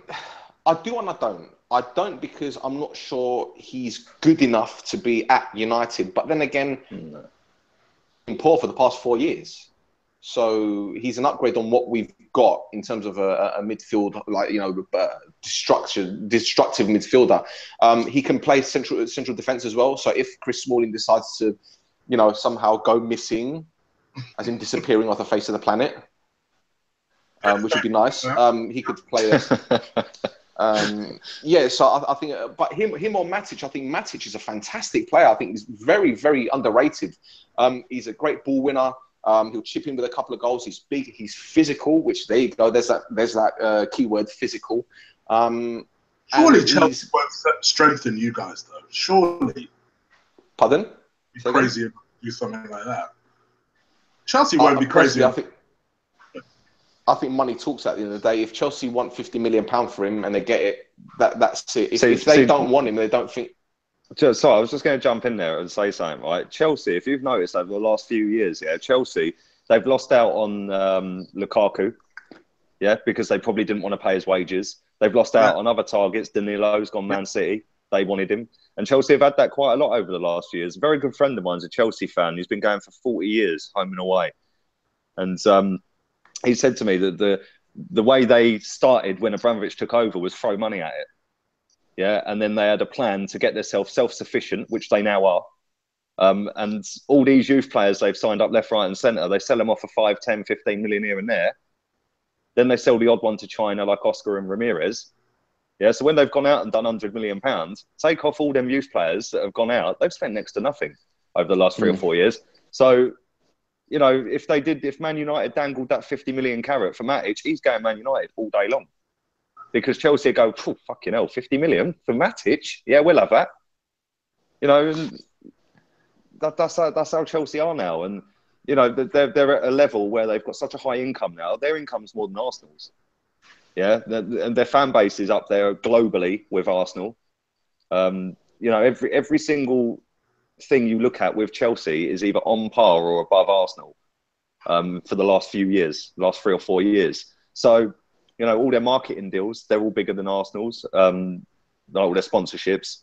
I do and I don't. I don't because I'm not sure he's good enough to be at United. But then again, he's been poor for the past 4 years. So he's an upgrade on what we've got in terms of a midfield, destructive midfielder. He can play central defence as well. So if Chris Smalling decides to, somehow go missing, as in disappearing off the face of the planet, which would be nice, he could play there. So I think, but him or Matic, I think Matic is a fantastic player. I think he's very, very underrated. He's a great ball winner. He'll chip in with a couple of goals. He's big. He's physical. Which there you go. There's that keyword, physical. Surely Chelsea won't strengthen you guys, though. Surely. Pardon? Be crazy if do something like that. Chelsea won't be crazy. I think money talks at the end of the day. If Chelsea want £50 million for him and they get it, that's it. If they don't want him, they don't think. So I was just going to jump in there and say something, right? Chelsea, if you've noticed over the last few years, Chelsea, they've lost out on Lukaku, because they probably didn't want to pay his wages. They've lost out on other targets. Danilo's gone Man City. They wanted him. And Chelsea have had that quite a lot over the last years. A very good friend of mine's a Chelsea fan. He's been going for 40 years, home and away. And he said to me that the way they started when Abramovich took over was throw money at it. Yeah, and then they had a plan to get themselves self-sufficient, which they now are. And all these youth players they've signed up left, right and centre, they sell them off for 5, 10, 15 million here and there. Then they sell the odd one to China like Oscar and Ramirez. Yeah, so when they've gone out and done £100 million, take off all them youth players that have gone out, they've spent next to nothing over the last 3 or 4 years. So, if Man United dangled that 50 million carrot for Matic, he's going Man United all day long. Because Chelsea go, fucking hell, 50 million for Matic? Yeah, we'll have that. That's how Chelsea are now. And, they're at a level where they've got such a high income now. Their income's more than Arsenal's. Yeah, and their fan base is up there globally with Arsenal. Every single thing you look at with Chelsea is either on par or above Arsenal for the last few years, last 3 or 4 years. So, all their marketing deals, they're all bigger than Arsenal's. All their sponsorships.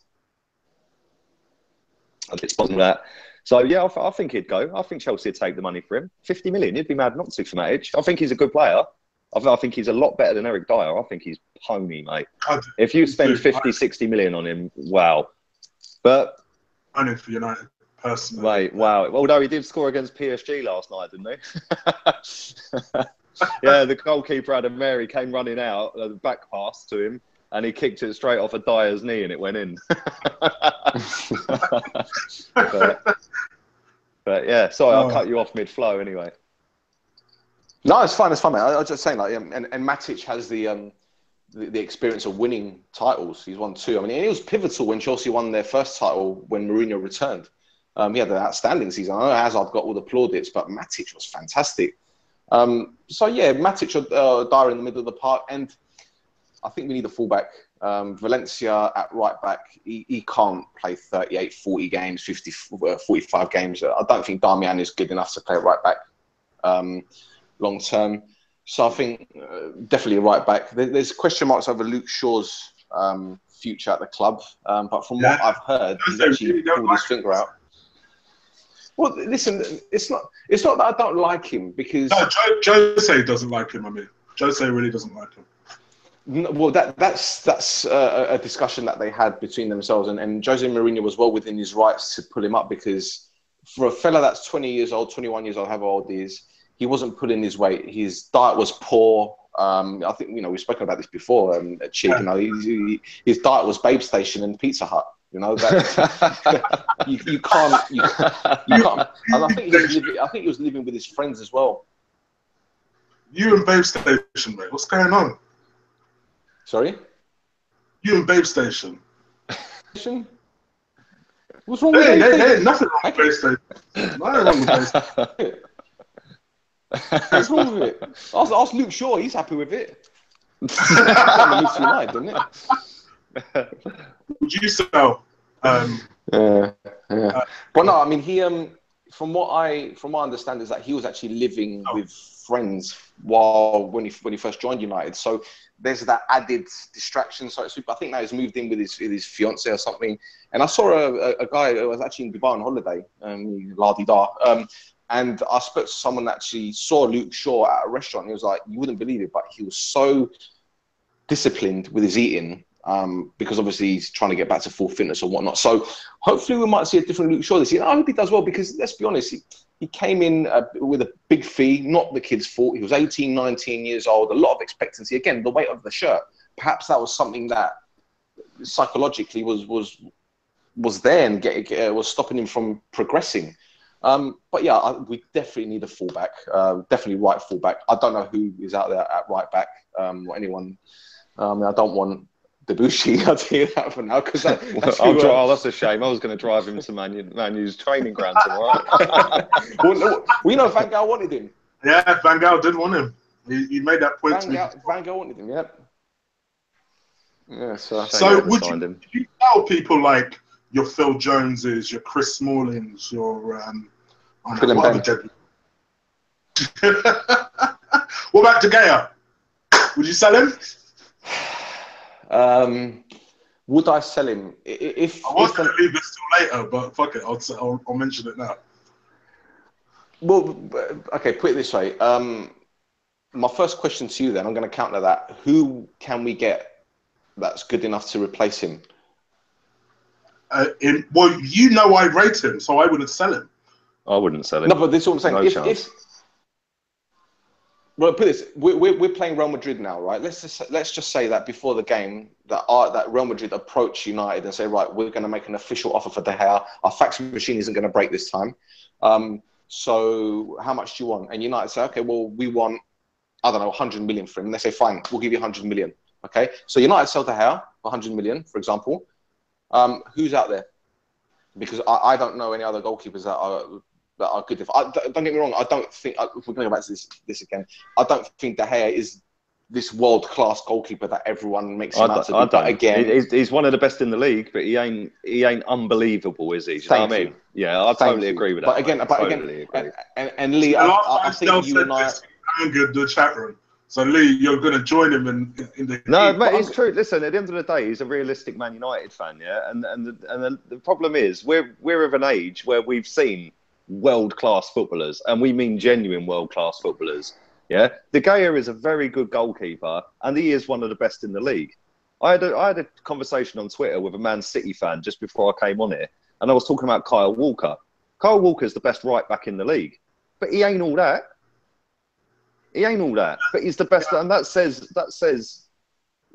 I did sponsor that. So, I think he'd go. I think Chelsea would take the money for him. 50 million, you'd be mad not to for Matic. I think he's a good player. I think he's a lot better than Eric Dyer. I think he's pony, mate. If you spend 50, 60 million on him, wow. But I know for United, personally. Mate, wow. Although he did score against PSG last night, didn't he? Yeah, the goalkeeper had a Mary, came running out, the back pass to him, and he kicked it straight off a Dyer's knee and it went in. but yeah, sorry, I'll cut you off mid-flow anyway. No, it's fine, mate. I was just saying, like, and Matic has the experience of winning titles. He's won 2. I mean, he was pivotal when Chelsea won their first title when Mourinho returned. He had an outstanding season. I know Hazard got all the plaudits, but Matic was fantastic. So yeah, Matic or Dyer in the middle of the park, and I think we need a fullback. Valencia at right back, he can't play 38, 40 games, 50, 45 games. I don't think Darmian is good enough to play right back long term. So I think definitely a right back. There's question marks over Luke Shaw's future at the club, but from what I've heard, he's actually pulled his finger out. Well, listen, it's not that I don't like him because Jose doesn't like him. I mean, Jose really doesn't like him. Well, that's a discussion that they had between themselves, and Jose Mourinho was well within his rights to pull him up because for a fella that's 20 years old, 21 years old, however old he is, he wasn't pulling his weight. His diet was poor. I think we've spoken about this before. Chick, his diet was Babe Station and Pizza Hut. That you can't. And I think he was living with his friends as well. You and Babe Station, mate. What's going on? Sorry? You and Babe Station. What's wrong with Babe Station? Hey, nothing wrong with Babe Station. Nothing wrong with Babe Station. What's wrong with it? Ask Luke Shaw. He's happy with it. United, didn't it? Would you sell? But no, I mean he. From what I understand is that he was actually living with friends when he first joined United. So there's that added distraction. So I think now he's moved in with his fiance or something. And I saw a guy who was actually in Dubai on holiday, la-di-da. And I spoke to someone that actually saw Luke Shaw at a restaurant. And he was like, you wouldn't believe it, but he was so disciplined with his eating because obviously he's trying to get back to full fitness and whatnot. So hopefully we might see a different Luke Shaw this year. I hope he does well because let's be honest, he came in with a big fee, not the kid's fault. He was 18, 19 years old, a lot of expectancy. Again, the weight of the shirt. Perhaps that was something that psychologically was there and was stopping him from progressing. But yeah, we definitely need a fullback, definitely right fullback. I don't know who is out there at right back or anyone. I don't want Debussy, I'll tell you that for now. Because that's a shame. I was going to drive him to Man U's training ground tomorrow. well, Van Gaal wanted him. Yeah, Van Gaal did want him. He made that point to me. Van Gaal wanted him, yep. Yeah, so would you tell people like your Phil Joneses, your Chris Smallings, your what about De Gea? Would you sell him? Would I sell him? I was going to leave this till later, but fuck it, I'll mention it now. Well, okay, put it this way. My first question to you then, I'm going to counter that. Who can we get that's good enough to replace him? I rate him, so I wouldn't sell him. I wouldn't sell him. No, but this is what I'm saying. No chance. Well, put this: we're playing Real Madrid now, right? Let's just say that before the game, that Real Madrid approach United and say, right, we're going to make an official offer for De Gea. Our fax machine isn't going to break this time. So how much do you want? And United say, okay, well, we want, I don't know, 100 million for him. And they say, fine, we'll give you 100 million. Okay, so United sell De Gea for 100 million, for example. Who's out there? Because I don't know any other goalkeepers that are good. Don't get me wrong. I don't think if we're going to go back to this again. I don't think De Gea is this world-class goalkeeper that everyone makes him out to be. But again, he's one of the best in the league, but he ain't unbelievable, is he? Do you know what I mean? Yeah, I totally agree with that. But again, and Lee, I think you and I angered the chat room. So Lee, you're going to join him in the. No, mate, it's true. Listen, at the end of the day, he's a realistic Man United fan, yeah. And the problem is we're of an age where we've seen world-class footballers, and we mean genuine world-class footballers. Yeah, De Gea is a very good goalkeeper, and he is one of the best in the league. I had a conversation on Twitter with a Man City fan just before I came on here, and I was talking about Kyle Walker. Kyle Walker is the best right back in the league, but he ain't all that. He ain't all that, but he's the best, and that says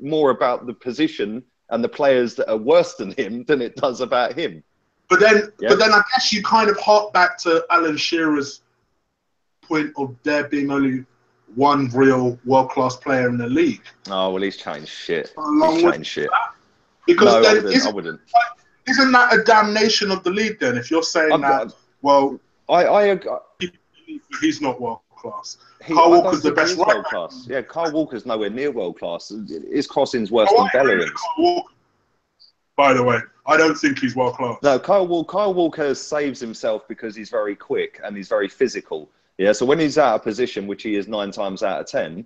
more about the position and the players that are worse than him than it does about him. But then I guess you kind of hark back to Alan Shearer's point of there being only one real world-class player in the league. Oh, well, he's changed shit. Along He's with changed shit. that, because No, then I wouldn't. isn't that a damnation of the league then? If you're saying that, well, he's not world-class. Kyle Walker's the best right back. Yeah, Kyle Walker's nowhere near world-class. His crossing's worse than Bellerin's. By the way, I don't think he's world-class. No, Kyle Walker saves himself because he's very quick and he's very physical. Yeah, so when he's out of position, which he is 9 times out of 10,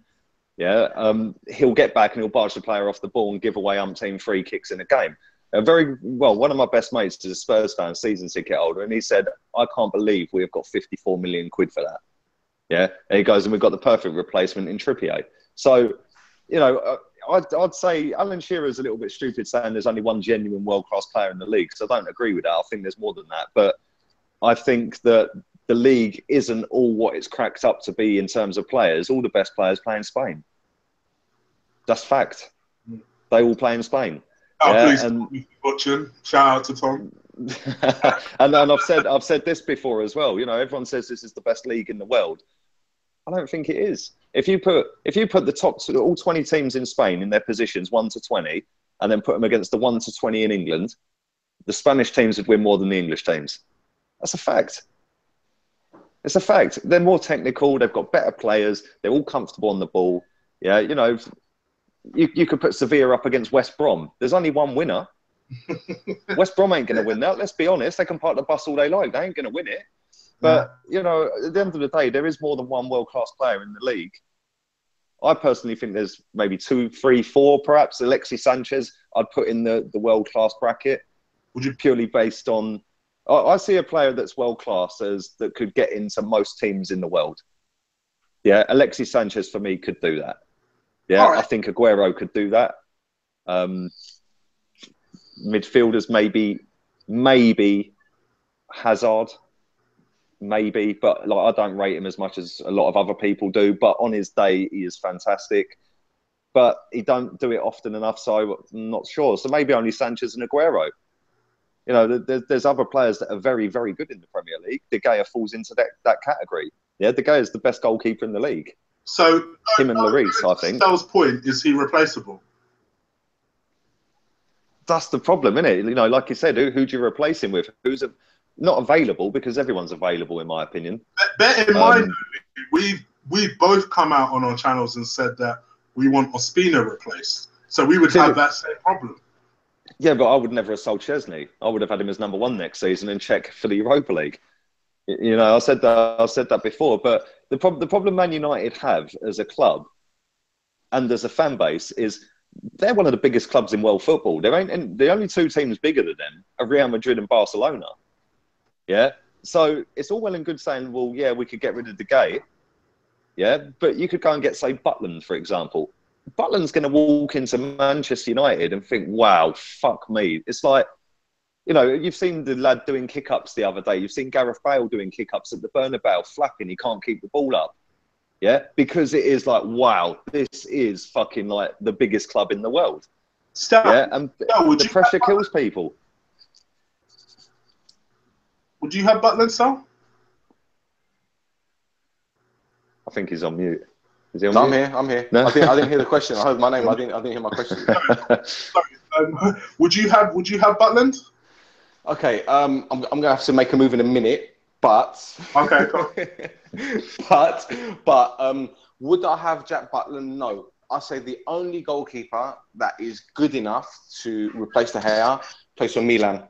he'll get back and he'll barge the player off the ball and give away umpteen free kicks in a game. One of my best mates is a Spurs fan, season ticket holder, and he said, I can't believe we have got 54 million quid for that. Yeah, and he goes, and we've got the perfect replacement in Trippier. So, I'd say Alan Shearer's a little bit stupid saying there's only one genuine world-class player in the league, so I don't agree with that. I think there's more than that. But I think that the league isn't all what it's cracked up to be in terms of players. All the best players play in Spain. That's fact. They all play in Spain. Please, watching. Shout out to Tom. and I've said this before as well. Everyone says this is the best league in the world. I don't think it is. If you put the top all 20 teams in Spain in their positions 1 to 20, and then put them against the 1 to 20 in England, the Spanish teams would win more than the English teams. That's a fact. It's a fact. They're more technical. They've got better players. They're all comfortable on the ball. Yeah, you could put Sevilla up against West Brom. There's only one winner. West Brom ain't going to win that. Let's be honest. They can park the bus all day long. They ain't going to win it. But, at the end of the day, there is more than one world-class player in the league. I personally think there's maybe 2, 3, 4, perhaps. Alexis Sanchez, I'd put in the world-class bracket. Would you purely based on... I see a player that's world-class that could get into most teams in the world. Yeah, Alexis Sanchez, for me, could do that. Yeah, right. I think Aguero could do that. Midfielders, maybe Hazard, maybe, but I don't rate him as much as a lot of other people do. But on his day, he is fantastic. But he don't do it often enough, so I'm not sure. So maybe only Sanchez and Aguero. There's other players that are very, very good in the Premier League. De Gea falls into that category. Yeah, De Gea is the best goalkeeper in the league. So him and Lloris, I think. Stel's point, is he replaceable? That's the problem, isn't it? Like you said, who do you replace him with? Who's not available, because everyone's available, in my opinion. Bear in mind, we've both come out on our channels and said that we want Ospina replaced. So we would have that same problem. Yeah, but I would never have sold Chesney. I would have had him as number 1 next season and check for the Europa League. I said that before. But the problem Man United have as a club and as a fan base is they're one of the biggest clubs in world football. The only 2 teams bigger than them are Real Madrid and Barcelona. Yeah, so it's all well and good saying, well, yeah, we could get rid of De Gea. Yeah, but you could go and get, say, Butland, for example. Butland's going to walk into Manchester United and think, wow, fuck me. It's like, you've seen the lad doing kick-ups the other day. You've seen Gareth Bale doing kick-ups at the Bernabeu, flapping. He can't keep the ball up. Yeah, because it is like, wow, this is fucking like the biggest club in the world. Yeah, and the pressure kills people. Would you have Butland, Stel? I think he's on mute. Is he on mute? I'm here. No? I didn't hear the question. I heard my name. I didn't hear my question. Sorry. Would you have Butland? Okay. I'm gonna have to make a move in a minute, but okay, cool. but would I have Jack Butland? No. I say the only goalkeeper that is good enough to replace De Gea plays for Milan,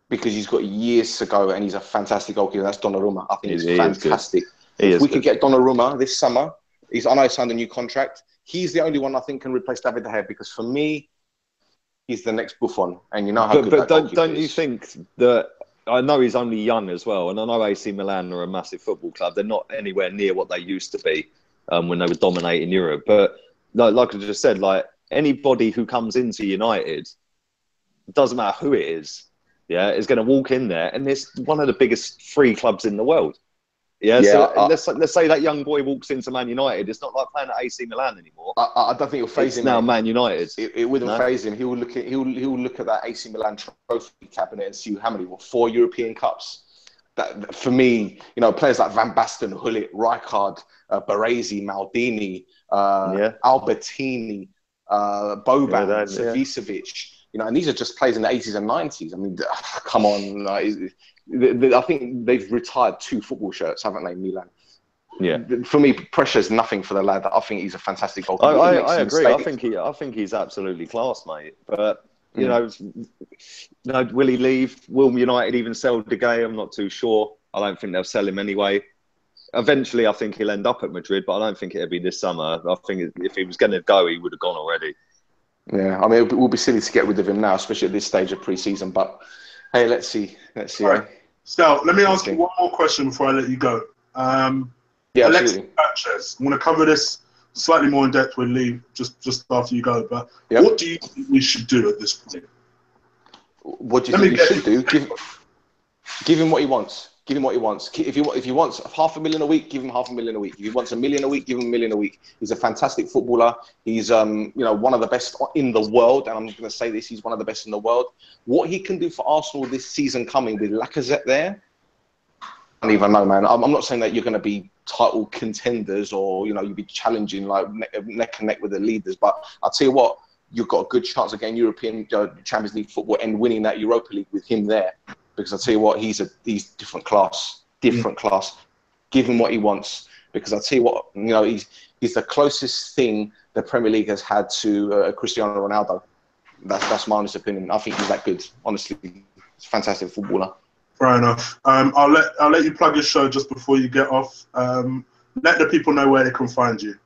because he's got years to go and he's a fantastic goalkeeper. That's Donnarumma. I think he's fantastic. If we could get Donnarumma this summer, I know he signed a new contract. He's the only one I think can replace David De Gea, because for me, he's the next Buffon, and you know how good that goalkeeper is. But don't you think that? I know he's only young as well, and I know AC Milan are a massive football club. They're not anywhere near what they used to be when they were dominating Europe. But like I just said, like anybody who comes into United, doesn't matter who it is, yeah, is going to walk in there, and it's one of the biggest free clubs in the world. Yeah, so let's say that young boy walks into Man United. It's not like playing at AC Milan anymore. I don't think it'll phase him. It's now Man United. It wouldn't phase him. He will look at that AC Milan trophy cabinet and see how many 4 European Cups, that for me, you know, players like Van Basten, Gullit, Rijkaard, Baresi, Maldini, Albertini, Boban, Savicevic, you know, and these are just players in the 80s and 90s. I mean, come on. I think they've retired 2 football shirts, haven't they, Milan? Yeah. For me, pressure's nothing for the lad. I think he's a fantastic goalkeeper. I agree. I think he's absolutely class, mate. But you know, will he leave? Will United even sell De Gea? I'm not too sure. I don't think they'll sell him anyway. Eventually, I think he'll end up at Madrid, but I don't think it'll be this summer. I think if he was going to go, he would have gone already. Yeah, I mean, it will be silly to get rid of him now, especially at this stage of pre-season. But hey, let's see. All right. Stel, let me ask you one more question before I let you go. Alexis Sanchez. I'm going to cover this slightly more in depth with Lee just after you go. But what do you think we should do at this point? What do you think we should do? Give him what he wants. Give him what he wants. If he wants $500,000 a week, give him $500,000 a week. If he wants $1 million a week, give him $1 million a week. He's a fantastic footballer. He's you know, one of the best in the world, and I'm going to say this: he's one of the best in the world. What he can do for Arsenal this season coming with Lacazette there, I don't even know, man. I'm not saying that you're going to be title contenders or, you know, you'll be challenging like neck and neck with the leaders, but I'll tell you what, you've got a good chance of getting European Champions League football and winning that Europa League with him there. Because I'll tell you what, he's different class. Give him what he wants. Because I'll tell you what, you know, he's the closest thing the Premier League has had to Cristiano Ronaldo. That's my honest opinion. I think he's that good. Honestly, he's a fantastic footballer. Fair enough. I'll let you plug your show just before you get off. Let the people know where they can find you.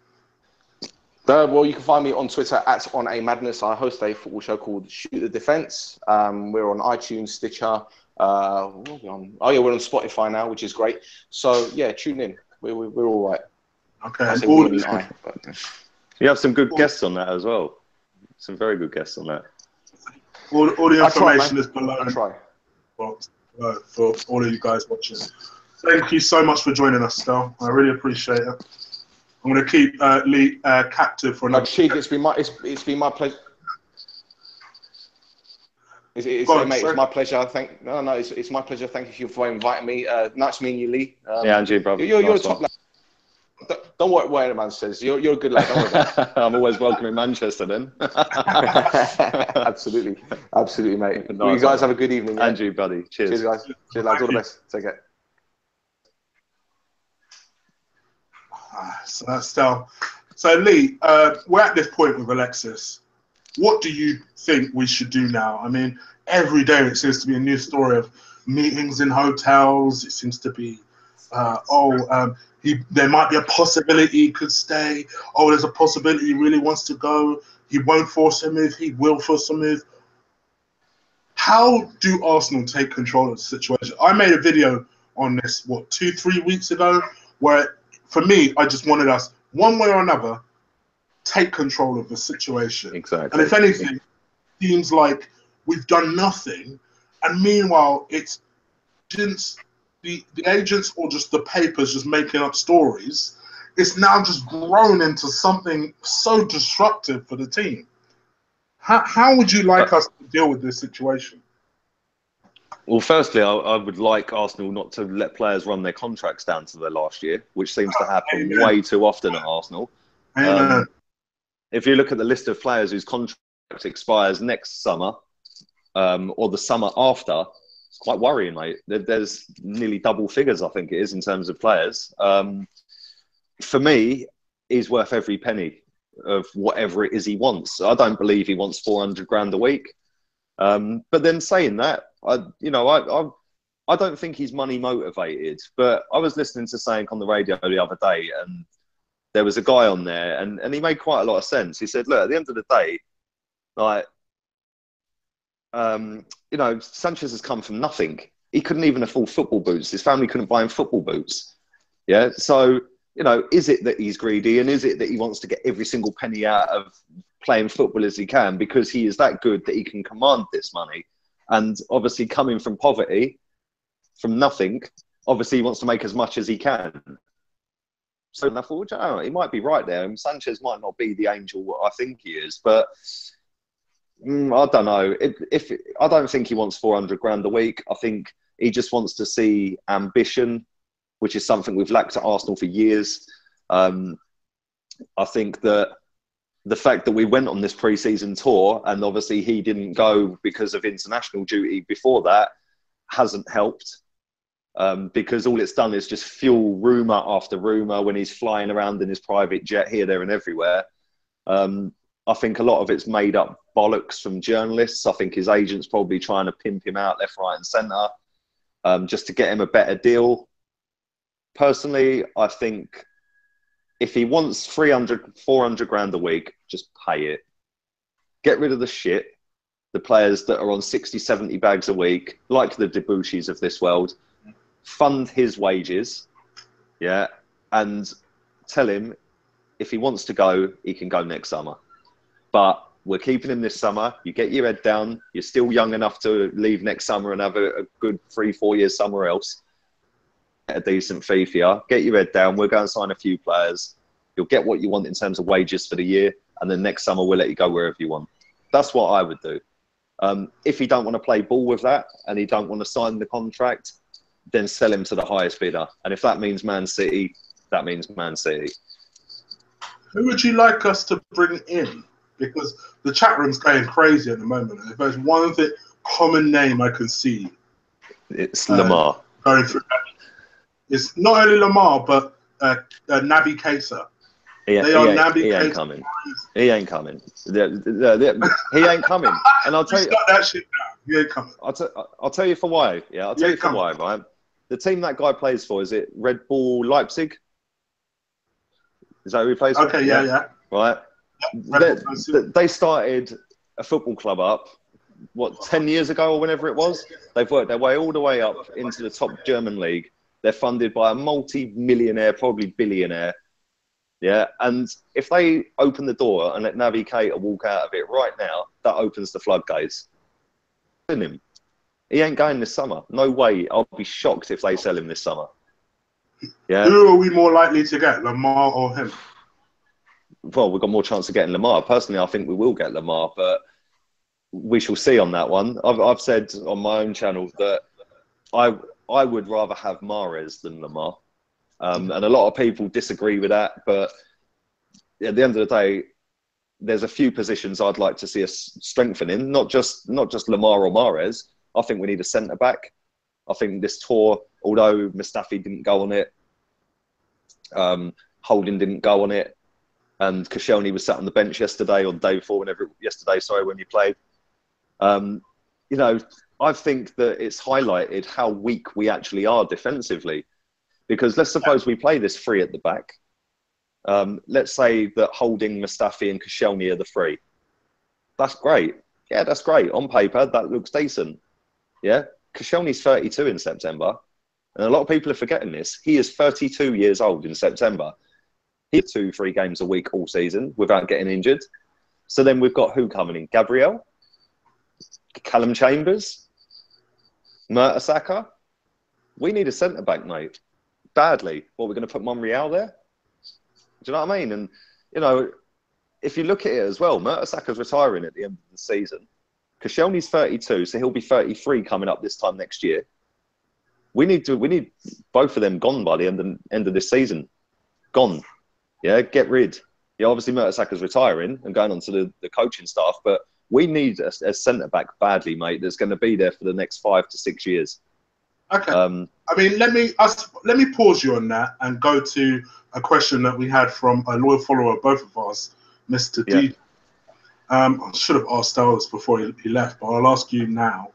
Well, you can find me on Twitter @OnAMadness. I host a football show called Shoot the Defence. We're on iTunes, Stitcher. We're on Spotify now, which is great. So yeah, tune in. We're all right. Okay. You have some good guests on that as well. Some very good guests on that. All the information is below. I try. For all of you guys watching. Thank you so much for joining us, Stel. I really appreciate it. I'm going to keep Lee captive for another. Cheek, it's been my pleasure. It's my pleasure. It's my pleasure. Thank you for inviting me. Nice meeting you, Lee. Andrew, brother. You're a top lad. Don't worry what anyone says. You're a good lad. Don't worry about it. I'm always welcome in Manchester, then. Absolutely, mate. Nice, you guys have a good evening. Yeah? Andrew, buddy. Cheers, guys. Cheers, lads. All the best. Take care. So that's Stel. So Lee, we're at this point with Alexis. What do you think we should do now? I mean, every day it seems to be a new story of meetings in hotels. It seems to be, there might be a possibility he could stay. Oh, there's a possibility he really wants to go. He won't force a move. He will force a move. How do Arsenal take control of the situation? I made a video on this, 2-3 weeks ago, where for me, I just wanted us, one way or another, take control of the situation. Exactly. And if anything, it seems like we've done nothing. And meanwhile, it's the agents or just the papers just making up stories. It's now just grown into something so disruptive for the team. How would you like us to deal with this situation? Well, firstly, I would like Arsenal not to let players run their contracts down to their last year, which seems to happen way too often at Arsenal. If you look at the list of players whose contract expires next summer or the summer after, it's quite worrying, mate. There's nearly double figures, I think it is, in terms of players. For me, he's worth every penny of whatever it is he wants. I don't believe he wants 400 grand a week. But then saying that, I don't think he's money motivated. But I was listening to something on the radio the other day, and there was a guy on there, and he made quite a lot of sense. He said, look, at the end of the day, like, Sanchez has come from nothing. He couldn't even afford football boots. His family couldn't buy him football boots. Yeah. So, is it that he's greedy, and is it that he wants to get every single penny out of playing football as he can because he is that good that he can command this money? And obviously coming from poverty, from nothing, obviously he wants to make as much as he can. So I thought, he might be right there. And Sanchez might not be the angel I think he is, but I don't know. I don't think he wants 400 grand a week. I think He just wants to see ambition, which is something we've lacked at Arsenal for years. I think that the fact that we went on this pre-season tour, and obviously he didn't go because of international duty before that, hasn't helped. Because all it's done is just fuel rumour after rumour when he's flying around in his private jet here, there and everywhere. I think a lot of it's made up bollocks from journalists. I think his agent's probably trying to pimp him out left, right and centre just to get him a better deal. Personally, I think if he wants 300, 400 grand a week, just pay it. Get rid of the shit. The players that are on 60, 70 bags a week, like the Debussys of this world, fund his wages, yeah, and tell him if he wants to go, he can go next summer. But we're keeping him this summer. You get your head down. You're still young enough to leave next summer and have a good 3-4 years somewhere else. Get a decent fee for you. Get your head down. We'll go and sign a few players. You'll get what you want in terms of wages for the year. And then next summer, we'll let you go wherever you want. That's what I would do. If he don't want to play ball with that and he don't want to sign the contract, then sell him to the highest bidder. And if that means Man City, that means Man City. Who would you like us to bring in? Because the chat room's going crazy at the moment. If there's one common name I can see, it's Lamar. Going through that. It's not only Lamar, but Naby Keita. He ain't coming. He ain't coming. He ain't coming. And I'll tell you that shit down. He ain't coming. I'll tell you for why. Yeah, I'll tell you for why, right? The team that guy plays for, is it Red Bull Leipzig? Is that who he plays for? Okay, yeah. Right. They started a football club up, 10 years ago or whenever it was? They've worked their way all the way up into the top German league. They're funded by a multi-millionaire, probably billionaire. Yeah, and if they open the door and let Naby Keita walk out of it right now, that opens the floodgates. Him. He ain't going this summer. No way. I'll be shocked if they sell him this summer. Yeah. Who are we more likely to get, Lamar or him? Well, we've got more chance of getting Lamar. Personally, I think we will get Lamar, but we shall see on that one. I've said on my own channel that I would rather have Mahrez than Lamar. And a lot of people disagree with that, but at the end of the day, there's a few positions I'd like to see us strengthening, not just Lamar or Mahrez. I think we need a centre-back. I think this tour, although Mustafi didn't go on it, Holding didn't go on it, and Koscielny was sat on the bench yesterday, or the day before, when you played. You know, I think that it's highlighted how weak we actually are defensively. Because let's suppose we play this three at the back. Let's say that Holding, Mustafi and Koscielny are the three. That's great. Yeah, that's great. On paper, that looks decent. Yeah? Koscielny's 32 in September. And a lot of people are forgetting this. He is 32 years old in September. He had 2-3 games a week all season without getting injured. So then we've got who coming in? Gabriel? Callum Chambers? Mertesacker? We need a centre-back, mate. Badly. What, we're going to put Monreal there? Do you know what I mean? And, you know, if you look at it as well, Mertesacker's retiring at the end of the season. Koscielny's 32, so he'll be 33 coming up this time next year. We need both of them gone by the end of this season. Gone. Yeah, get rid. Yeah, obviously Mertesacker's retiring and going on to the coaching staff, but we need a centre-back badly, mate, that's going to be there for the next 5 to 6 years. Okay. I mean, let me pause you on that and go to a question that we had from a loyal follower of both of us, Mr. D. I should have asked Styles before he left, but I'll ask you now.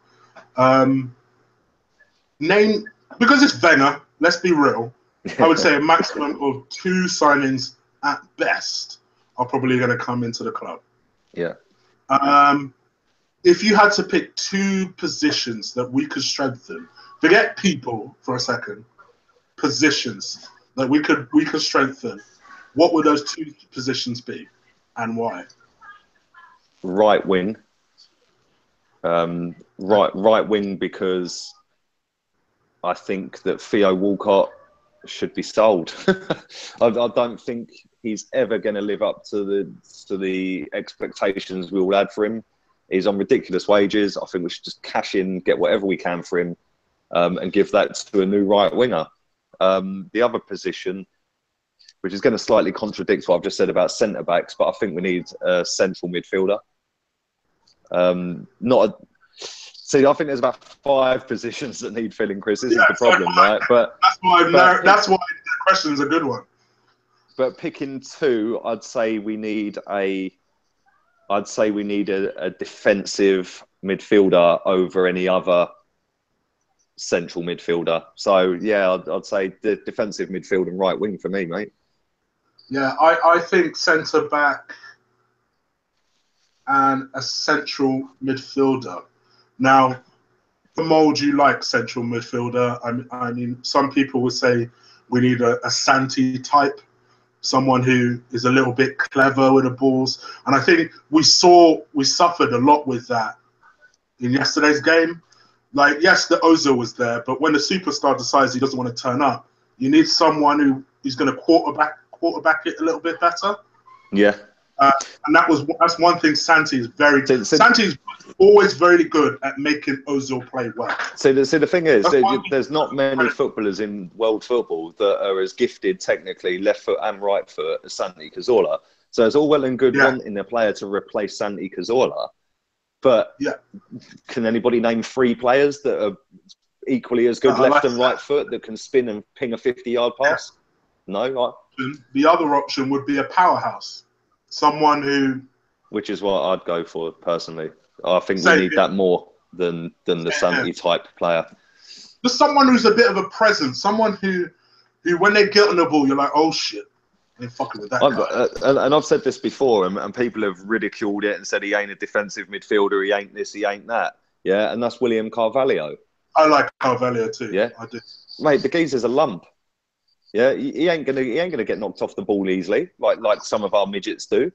Name, because it's Wenger, let's be real, I would say a maximum of 2 signings at best are probably going to come into the club. Yeah. If you had to pick 2 positions that we could strengthen, forget people for a second, positions that we could strengthen, what would those 2 positions be and why? Right wing. Right wing, because I think that Theo Walcott should be sold. I don't think he's ever going to live up to the expectations we all had for him. He's on ridiculous wages. I think we should just cash in, get whatever we can for him, and give that to a new right winger. The other position, which is going to slightly contradict what I've just said about centre backs, but I think we need a central midfielder. See, I think there's about 5 positions that need filling, Chris. This is the problem, right? But that's why the question's a good one. But picking 2, I'd say we need a defensive midfielder over any other central midfielder. So yeah, I'd say the defensive midfield and right wing for me, mate. Yeah, I think centre back and a central midfielder. Now, the mould you like central midfielder. I mean, some people would say we need a Santi type, someone who is a little bit clever with the balls. And I think we suffered a lot with that in yesterday's game. Like, yes, the Ozil was there, but when the superstar decides he doesn't want to turn up, you need someone who is going to quarterback it a little bit better. Yeah. And that's one thing Santi is Santi's always very good at making Ozil play well. So the thing is, there's not many footballers in world football that are as gifted technically left foot and right foot as Santi Cazorla. So it's all well and good wanting a player to replace Santi Cazorla, but can anybody name 3 players that are equally as good left and right foot that can spin and ping a 50-yard pass? No. The other option would be a powerhouse. Someone who... Which is what I'd go for, personally. I think we need that more than the Santi type player. Just someone who's a bit of a presence. Someone who when they get on the ball, you're like, oh, shit. I ain't fucking with that guy. And I've said this before, and people have ridiculed it and said he ain't a defensive midfielder, he ain't this, he ain't that. Yeah, and that's William Carvalho. I like Carvalho too. Yeah, I do. Mate, the geezer's a lump. Yeah, he ain't gonna get knocked off the ball easily, like some of our midgets do.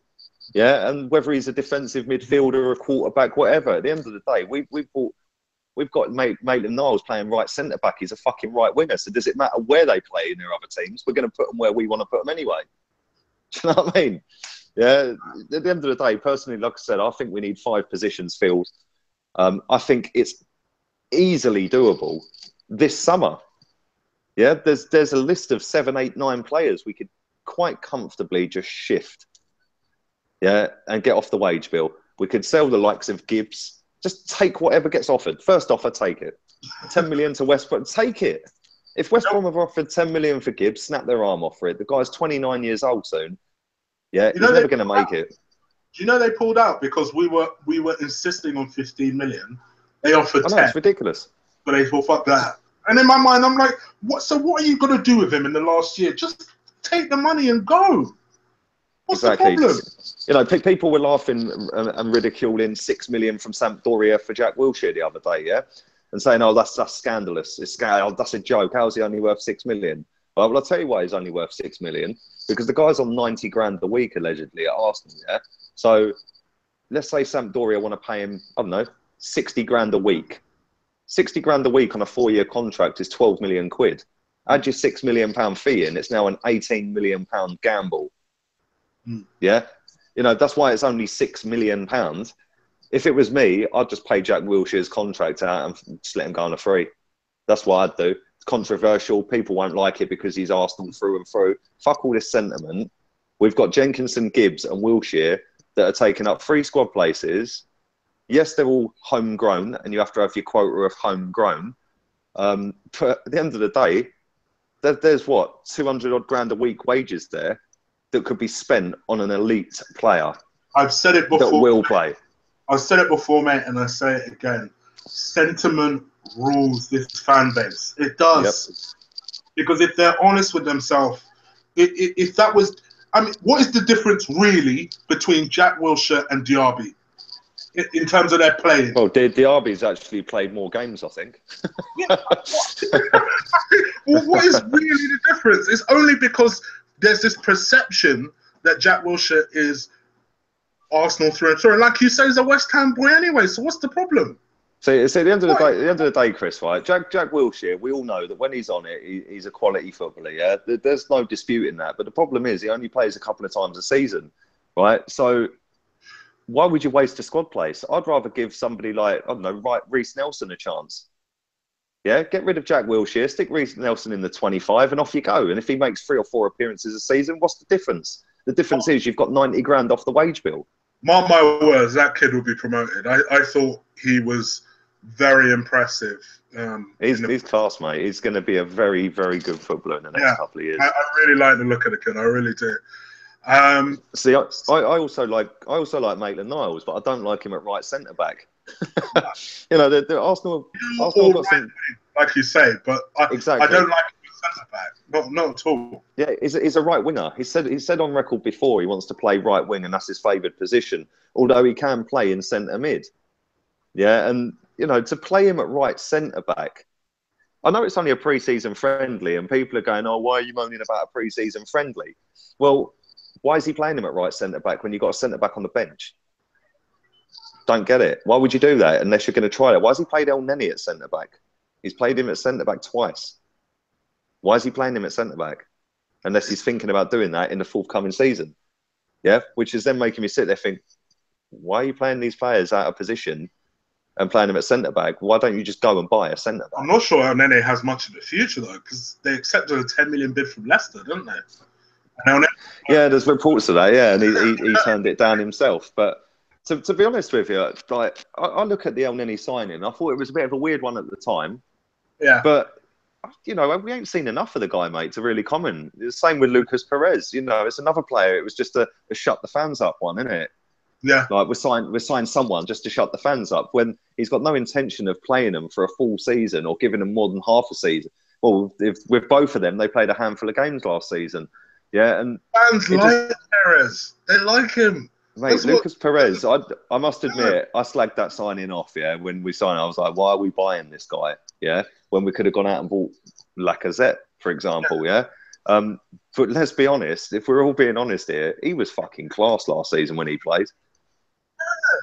Yeah, and whether he's a defensive midfielder or a quarterback, whatever. At the end of the day, we've got Maitland-Niles playing right centre back. He's a fucking right winger. So does it matter where they play in their other teams? We're going to put them where we want to put them anyway. Do you know what I mean? Yeah. At the end of the day, personally, like I said, I think we need 5 positions filled. I think it's easily doable this summer. Yeah, there's a list of 7, 8, 9 players we could quite comfortably just shift. Yeah, and get off the wage bill. We could sell the likes of Gibbs. Just take whatever gets offered. First offer, take it. 10 million to West Brom, take it. If West Brom have offered 10 million for Gibbs, snap their arm off for it. The guy's 29 years old soon. Yeah, he's never going to make it. Do you know they pulled out because we were insisting on 15 million? They offered 10. It's ridiculous. But they thought, fuck that. And in my mind, I'm like, what? So what are you going to do with him in the last year? Just take the money and go. What's the problem? You know, people were laughing and ridiculing 6 million from Sampdoria for Jack Wilshere the other day, yeah? And saying, oh, that's scandalous. That's a joke. How's he only worth 6 million? Well, I'll tell you why he's only worth 6 million. Because the guy's on 90 grand a week, allegedly, at Arsenal, yeah? So let's say Sampdoria want to pay him, I don't know, 60 grand a week. 60 grand a week on a 4-year contract is 12 million quid. Add your £6 million fee in, it's now an £18 million gamble. Yeah, you know, that's why it's only £6 million. If it was me, I'd just pay Jack Wilshere's contract out and just let him go on a free. That's what I'd do. It's controversial. People won't like it because he's Arsenal through and through. Fuck all this sentiment. We've got Jenkinson, Gibbs and Wilshere that are taking up 3 squad places. Yes, they're all homegrown and you have to have your quota of homegrown. But at the end of the day, there's what, 200 odd grand a week wages there that could be spent on an elite player. I've said it before. That will play. I've said it before, mate, and I say it again. Sentiment rules this fan base. It does. Yep. Because if they're honest with themselves, if that was... I mean, what is the difference, really, between Jack Wilshere and Diaby in terms of their playing? Well, Diaby's actually played more games, I think. Yeah. Well, what is really the difference? It's only because there's this perception that Jack Wilshere is Arsenal through and through. And like you say, he's a West Ham boy anyway, so what's the problem? So at the end of the day, Chris, right? Jack Wilshere, we all know that when he's on it, he's a quality footballer, yeah? There's no disputing that. But the problem is he only plays a couple of times a season, right? So why would you waste a squad place? I'd rather give somebody like, I don't know, Reece Nelson a chance. Yeah, get rid of Jack Wilshere, stick Reece Nelson in the 25, and off you go. And if he makes 3 or 4 appearances a season, what's the difference? The difference is you've got 90 grand off the wage bill. Mark my words, that kid will be promoted. I thought he was very impressive. He's class, mate. He's going to be a very, very good footballer in the next couple of years. I really like the look of the kid. I really do. See, I also like Maitland-Niles, but I don't like him at right centre back. You know, the Arsenal got some, like you say, but exactly. I don't like him at centre back. Not at all. Yeah, he's a right winger. He said on record before he wants to play right wing, and that's his favoured position. Although he can play in centre mid. Yeah, and you know, to play him at right centre back. I know it's only a pre-season friendly, and people are going, "Oh, why are you moaning about a pre-season friendly?" Well, why is he playing him at right centre back when you've got a centre back on the bench? Don't get it. Why would you do that unless you're going to try it? Why has he played El Neni at centre back? He's played him at centre back twice. Why is he playing him at centre back? Unless he's thinking about doing that in the forthcoming season. Yeah, which is then making me sit there think, why are you playing these players out of position and playing them at centre back? Why don't you just go and buy a centre back? I'm not sure El Neni has much of a future though, because they accepted a 10 million bid from Leicester, didn't they? Yeah, there's reports of that. Yeah, and he turned it down himself. But to be honest with you, like I look at the El Neni signing, I thought it was a bit of a weird one at the time. Yeah. But you know, we ain't seen enough of the guy, mate, to really comment. The same with Lucas Perez. You know, it's another player. It was just a shut the fans up one, isn't it? Yeah. Like we signed someone just to shut the fans up when he's got no intention of playing them for a full season or giving them more than half a season. Well, with both of them, they played a handful of games last season. Yeah, and fans like Perez. They like him. Mate, Lucas Perez, I must admit, I slagged that signing off, yeah, when we signed. I was like, why are we buying this guy, yeah, when we could have gone out and bought Lacazette, for example, yeah? But let's be honest, if we're all being honest here, he was fucking class last season when he played. Yeah.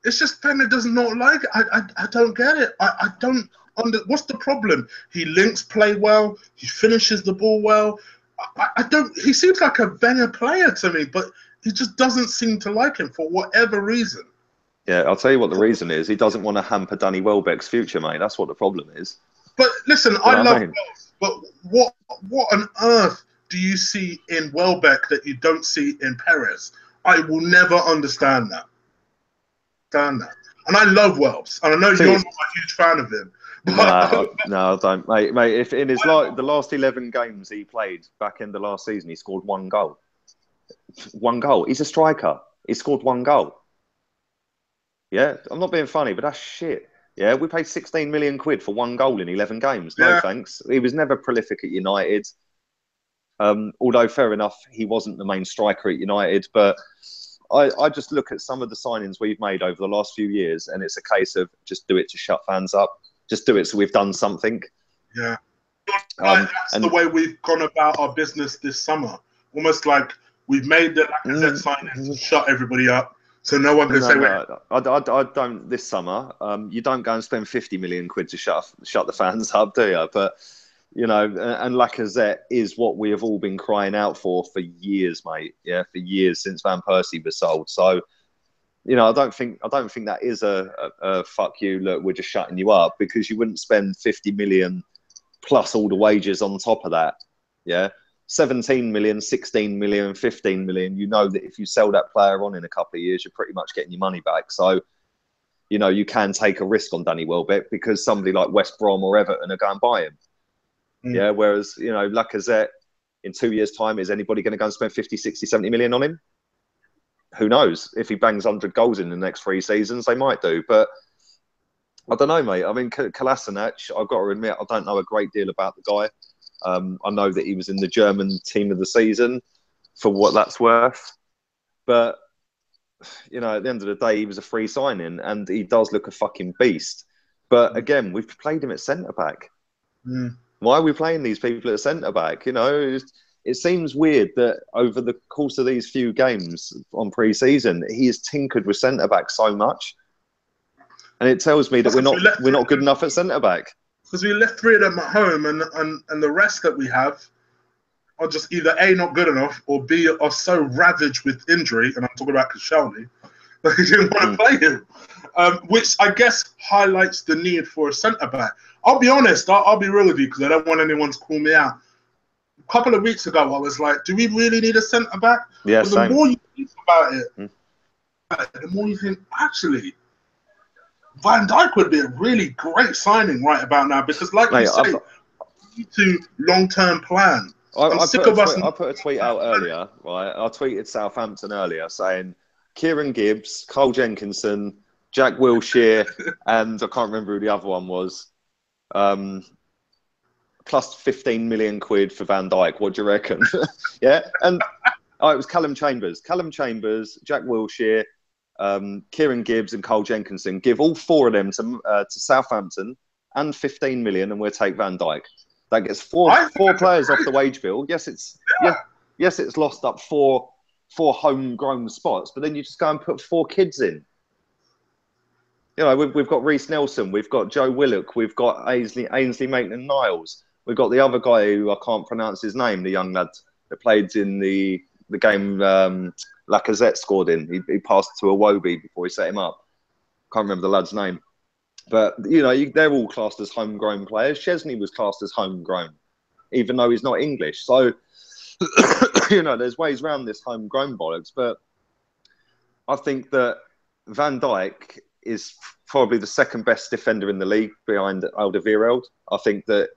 It's just Bennett does not like it. I don't get it. I don't what's the problem? He links play well. He finishes the ball well. I don't. He seems like a banger player to me, but he just doesn't seem to like him for whatever reason. Yeah, I'll tell you what the reason is. He doesn't want to hamper Danny Welbeck's future, mate. That's what the problem is. But listen, I love Wells, but what on earth do you see in Welbeck that you don't see in Perez? I will never understand that. And I love Wells, and I know you're not a huge fan of him. No, I don't, mate. If in the last 11 games he played back in the last season, he scored 1 goal. 1 goal. He's a striker. He scored 1 goal. Yeah, I'm not being funny, but that's shit. Yeah, we paid 16 million quid for 1 goal in 11 games. No thanks. He was never prolific at United. Although fair enough, he wasn't the main striker at United. But I just look at some of the signings we've made over the last few years, and it's a case of just do it to shut fans up. Just do it so we've done something. Yeah. That's the way we've gone about our business this summer. Almost like we've made the Lacazette signings to shut everybody up, so no one can say... No, I don't this summer. You don't go and spend 50 million quid to shut the fans up, do you? But, you know, and Lacazette is what we have all been crying out for years, mate. Yeah, for years since Van Persie was sold. So... You know, I don't think that is a fuck you. Look, we're just shutting you up, because you wouldn't spend 50 million plus all the wages on top of that. Yeah, 17 million, 16 million, 15 million. You know that if you sell that player on in a couple of years, you're pretty much getting your money back. So, you know, you can take a risk on Danny Welbeck because somebody like West Brom or Everton are going to buy him. Yeah, whereas, you know, Lacazette in 2 years' time, is anybody going to go and spend 50, 60, 70 million on him? Who knows? If he bangs 100 goals in the next 3 seasons, they might do. But I don't know, mate. I mean, Kolasinac, I've got to admit, I don't know a great deal about the guy. I know that he was in the German team of the season, for what that's worth. But, you know, at the end of the day, he was a free signing, and he does look a fucking beast. But again, we've played him at centre-back. Why are we playing these people at centre-back? You know, it seems weird that over the course of these few games on pre-season, he has tinkered with centre-back so much. And it tells me that we're not good enough at centre-back. Because we left 3 of them at home, and the rest that we have are just either A, not good enough, or B, are so ravaged with injury, and I'm talking about Koscielny, that he didn't want to play him. Which I guess highlights the need for a centre-back. I'll be honest. I'll be real with you because I don't want anyone to call me out. A couple of weeks ago, I was like, "Do we really need a centre back?" Yeah, but the same. more you think about it, the more you think actually Van Dijk would be a really great signing right about now because, like you say, we need to long-term plan. I'm sick of us. I put a tweet out earlier, right? I tweeted Southampton earlier saying Kieran Gibbs, Cole Jenkinson, Jack Wilshere, and I can't remember who the other one was. Plus 15 million quid for Van Dijk. What do you reckon? Yeah, and it was Callum Chambers, Jack Wilshere, Kieran Gibbs, and Cole Jenkinson. Give all four of them to Southampton and 15 million, and we'll take Van Dijk. That gets four players off the wage bill. Yes, it's lost up four homegrown spots, but then you just go and put 4 kids in. You know, we've got Reece Nelson, we've got Joe Willock, we've got Ainsley Maitland-Niles, we've got the other guy who I can't pronounce his name, the young lad that played in the game Lacazette scored in. He passed to Iwobi before he set him up. Can't remember the lad's name. But, you know, they're all classed as homegrown players. Chesney was classed as homegrown, even though he's not English. So, you know, there's ways around this homegrown bollocks. But I think that Van Dijk is probably the second best defender in the league behind Alderweireld. I think that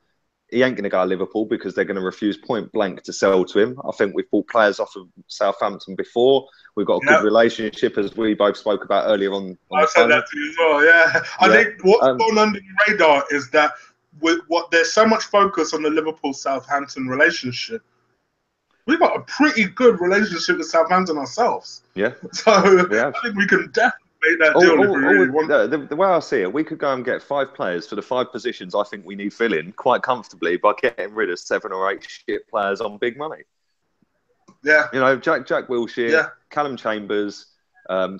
he ain't going to go to Liverpool because they're going to refuse point blank to sell to him. I think we've bought players off of Southampton before. We've got a good relationship, as we both spoke about earlier on I said that to you as well, yeah. I think what's gone under the radar is that there's so much focus on the Liverpool-Southampton relationship. We've got a pretty good relationship with Southampton ourselves. Yeah. So I think we can definitely make that deal if we really want. The way I see it, we could go and get 5 players for the 5 positions I think we need filling quite comfortably by getting rid of 7 or 8 shit players on big money. Yeah. You know, Jack Wilshere, Callum Chambers,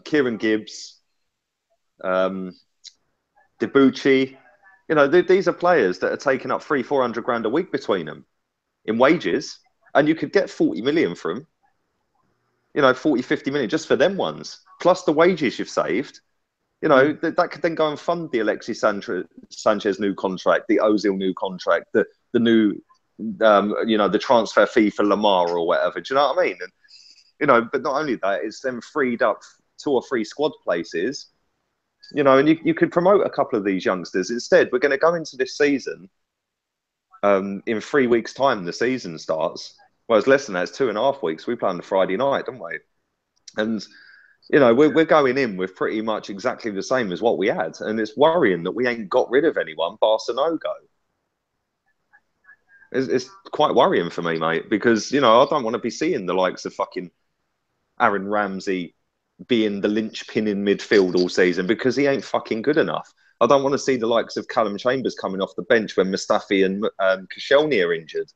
Kieran Gibbs, Debuchy. You know, these are players that are taking up 300-400 grand a week between them in wages, and you could get 40 million from them. You know, 40-50 million just for them ones, plus the wages you've saved. You know, that could then go and fund the Alexis Sanchez new contract, the Ozil new contract, the new, you know, the transfer fee for Lamar or whatever. Do you know what I mean? And, you know, but not only that, it's then freed up 2 or 3 squad places, you know, and you could promote a couple of these youngsters. Instead, we're going to go into this season in 3 weeks' time, the season starts. Well, it's less than that. It's 2.5 weeks. We play on the Friday night, don't we? And, you know, we're going in with pretty much exactly the same as what we had. And it's worrying that we ain't got rid of anyone, Barcelona. It's quite worrying for me, mate, because, you know, I don't want to be seeing the likes of fucking Aaron Ramsey being the linchpin in midfield all season because he ain't fucking good enough. I don't want to see the likes of Callum Chambers coming off the bench when Mustafi and Koscielny are injured.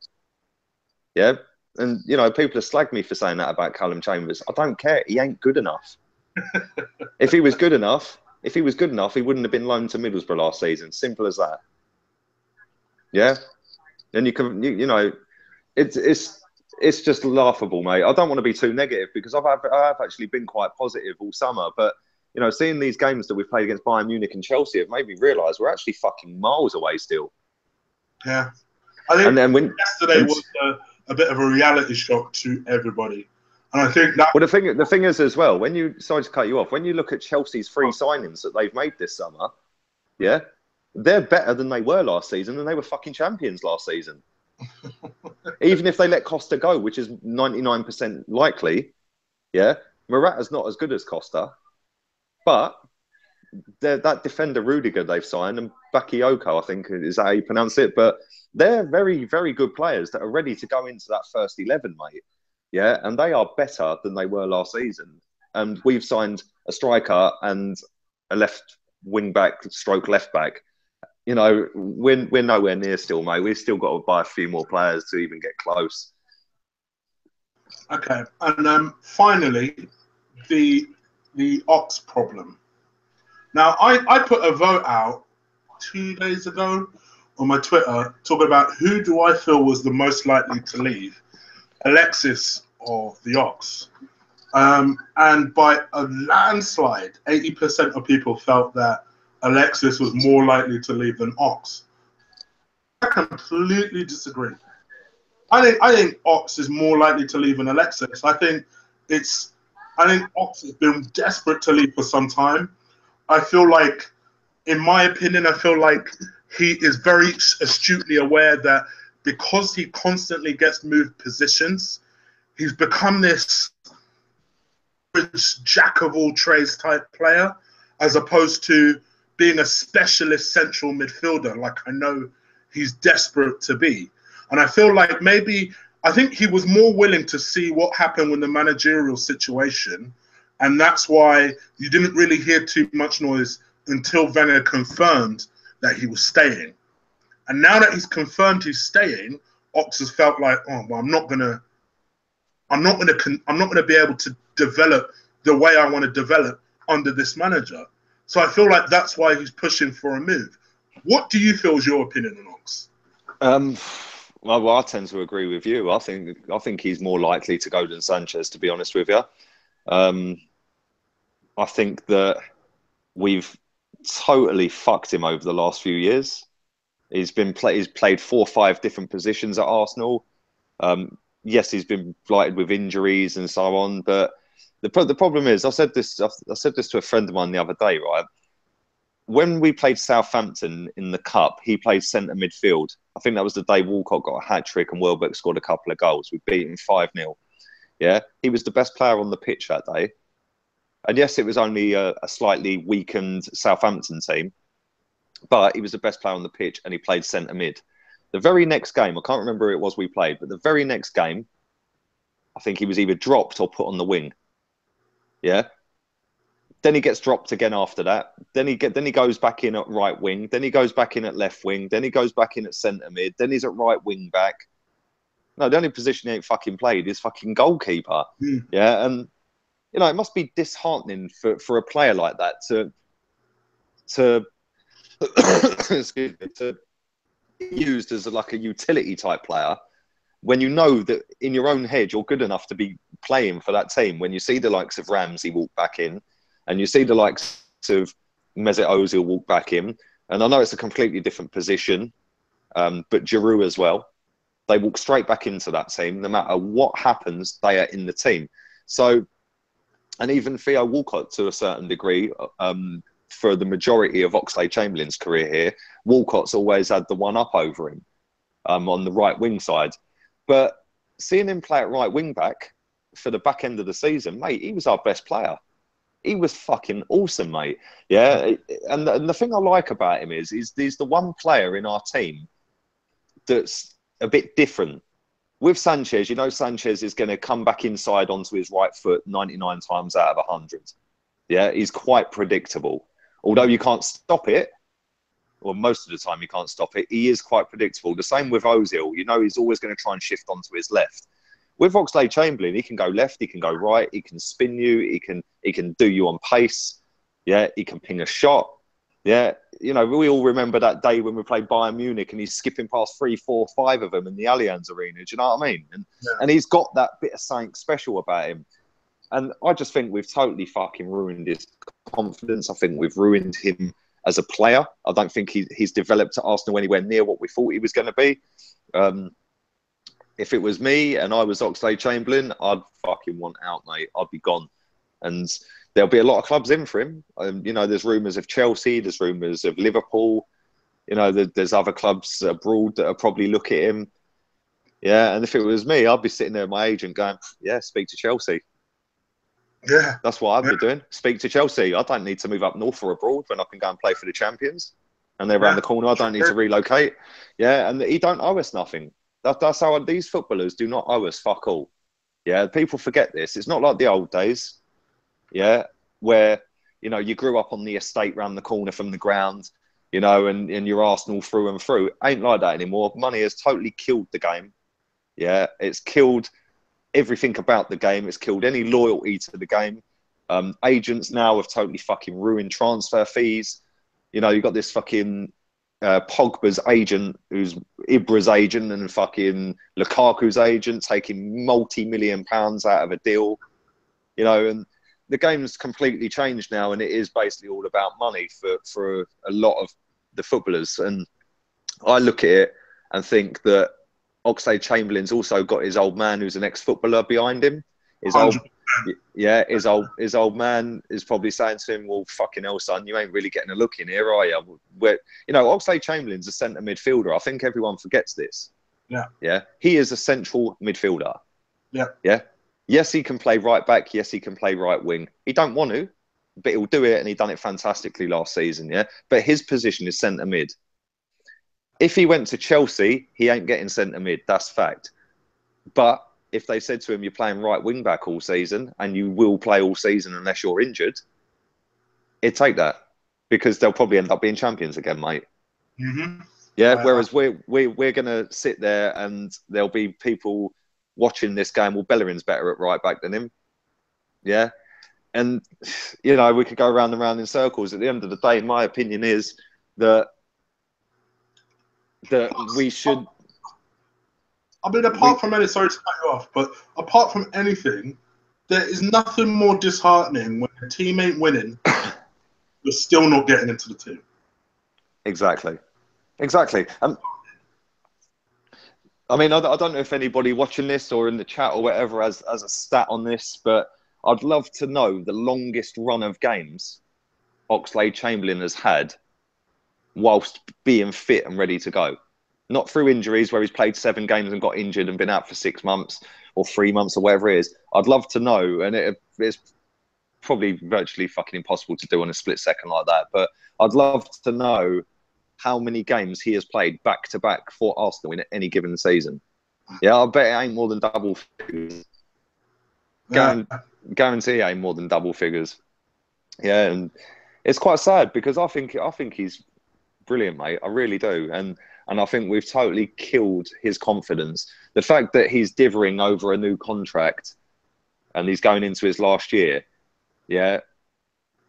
Yeah? And, you know, people have slagged me for saying that about Callum Chambers. I don't care. He ain't good enough. If he was good enough, he wouldn't have been loaned to Middlesbrough last season. Simple as that. Yeah? And you can, you know, it's just laughable, mate. I don't want to be too negative because I have actually been quite positive all summer. But, you know, seeing these games that we've played against Bayern Munich and Chelsea have made me realise we're actually fucking miles away still. Yeah. I think yesterday was a bit of a reality shock to everybody. And I think that... Well, the thing is as well, sorry to cut you off, when you look at Chelsea's 3 signings that they've made this summer, yeah, they're better than they were last season, and they were fucking champions last season. Even if they let Costa go, which is 99% likely, yeah, Morata's not as good as Costa, but that defender Rudiger they've signed, and Bakayoko, I think is how you pronounce it, but they're very, very good players that are ready to go into that first 11, mate. Yeah, and they are better than they were last season. And we've signed a striker and a left wing back, stroke left back. You know, we're nowhere near still, mate. We've still got to buy a few more players to even get close. Okay, and finally, the Ox problem. Now, I put a vote out 2 days ago on my Twitter talking about who do I feel was the most likely to leave, Alexis or the Ox. And by a landslide, 80% of people felt that Alexis was more likely to leave than Ox. completely disagree. I think Ox is more likely to leave than Alexis. I think Ox has been desperate to leave for some time. I feel like, in my opinion, I feel like he is very astutely aware that because he constantly gets moved positions, he's become this jack of all trades type player, as opposed to being a specialist central midfielder, like I know he's desperate to be. And I feel like I think he was more willing to see what happened with the managerial situation. And that's why you didn't really hear too much noise until Wenger confirmed that he was staying. And now that he's confirmed he's staying, Ox has felt like, oh, well, I'm not gonna be able to develop the way I want to develop under this manager. So I feel like that's why he's pushing for a move. What do you feel is your opinion on Ox? Well, I tend to agree with you. I think he's more likely to go than Sanchez, to be honest with you. I think that we've totally fucked him over the last few years. He's played 4 or 5 different positions at Arsenal. Yes, he's been blighted with injuries and so on. But the problem is, I said this to a friend of mine the other day, right? When we played Southampton in the Cup, he played centre midfield. I think that was the day Walcott got a hat-trick and Welbeck scored a couple of goals. We beat him 5-0. Yeah, he was the best player on the pitch that day. And yes, it was only a slightly weakened Southampton team, but he was the best player on the pitch and he played centre mid. The very next game, I can't remember who it was we played, but the very next game, I think he was either dropped or put on the wing. Yeah. Then he gets dropped again after that. Then he goes back in at right wing. Then he goes back in at left wing. Then he goes back in at centre mid. Then he's at right wing back. No, the only position he ain't fucking played is fucking goalkeeper. Mm. Yeah, and it must be disheartening for a player like that to excuse me, to be used as like a utility type player when you know that in your own head you're good enough to be playing for that team. When you see the likes of Ramsey walk back in, and you see the likes of Mesut Ozil walk back in, and I know it's a completely different position, but Giroud as well, they walk straight back into that team. No matter what happens, they are in the team. So, and even Theo Walcott, to a certain degree, for the majority of Oxlade-Chamberlain's career here, Walcott's always had the one up over him on the right wing side. But seeing him play at right wing back for the back end of the season, mate, he was our best player. He was fucking awesome, mate. Yeah, and the thing I like about him is he's the one player in our team that's a bit different. With Sanchez, Sanchez is going to come back inside onto his right foot 99 times out of 100. Yeah, he's quite predictable. Although you can't stop it, or most of the time you can't stop it, he is quite predictable. The same with Ozil. He's always going to try and shift onto his left. With Oxlade-Chamberlain, he can go left, he can go right, he can spin you, he can do you on pace. Yeah, he can ping a shot. Yeah, we all remember that day when we played Bayern Munich and he's skipping past 3, 4, 5 of them in the Allianz Arena. Do you know what I mean? And he's got that bit of something special about him. And I just think we've totally fucking ruined his confidence. I think we've ruined him as a player. I don't think he's developed at Arsenal anywhere near what we thought he was going to be. If it was me and I was Oxlade-Chamberlain, I'd fucking want out, mate. I'd be gone. And there'll be a lot of clubs in for him. There's rumours of Chelsea. There's rumours of Liverpool. There's other clubs abroad that will probably look at him. Yeah, and if it was me, I'd be sitting there with my agent going, yeah, speak to Chelsea. Yeah. That's what I'd be doing. Speak to Chelsea. I don't need to move up north or abroad when I can go and play for the champions. And they're around the corner. I don't need to relocate. Yeah, and he don't owe us nothing. That's how these footballers do not owe us fuck all. Yeah, people forget this. It's not like the old days. Yeah, where you grew up on the estate round the corner from the ground, and you're Arsenal through and through. Ain't like that anymore. Money has totally killed the game. Yeah, it's killed everything about the game. It's killed any loyalty to the game. Agents now have totally fucking ruined transfer fees. You've got this fucking Pogba's agent, who's Ibra's agent, and fucking Lukaku's agent taking multi-million pounds out of a deal. And the game's completely changed now, and it is basically all about money for a lot of the footballers. And I look at it, and think that Oxlade-Chamberlain's also got his old man who's an ex-footballer behind him. His old 100%. his old man is probably saying to him, "Well, fucking hell, son, you ain't really getting a look in here, are you?" Oxlade-Chamberlain's a centre midfielder. I think everyone forgets this. Yeah. He is a central midfielder. Yeah. Yes, he can play right back. Yes, he can play right wing. He don't want to, but he'll do it, and he done it fantastically last season. Yeah. But his position is centre mid. If he went to Chelsea, he ain't getting centre mid. That's fact. But if they said to him, "You're playing right wing back all season, and you will play all season unless you're injured," he'd take that, because they'll probably end up being champions again, mate. Mm-hmm. Yeah. Whereas we're gonna sit there, and there'll be people watching this game. Well, Bellerin's better at right back than him. Yeah. And we could go round and round in circles. At the end of the day, my opinion is that we should. I mean, apart from sorry to cut you off, but apart from anything, there is nothing more disheartening when a team ain't winning, you're still not getting into the team. Exactly. I mean, I don't know if anybody watching this or in the chat or whatever has a stat on this, but I'd love to know the longest run of games Oxlade-Chamberlain has had whilst being fit and ready to go. Not through injuries where he's played 7 games and got injured and been out for 6 months or 3 months or whatever it is. I'd love to know, and it's probably virtually fucking impossible to do on a split second like that, but I'd love to know how many games he has played back-to-back for Arsenal in any given season. Yeah, I bet it ain't more than double figures. Guarantee it ain't more than double figures. Yeah, and it's quite sad, because I think he's brilliant, mate. I really do. And I think we've totally killed his confidence. The fact that he's dithering over a new contract and he's going into his last year, yeah,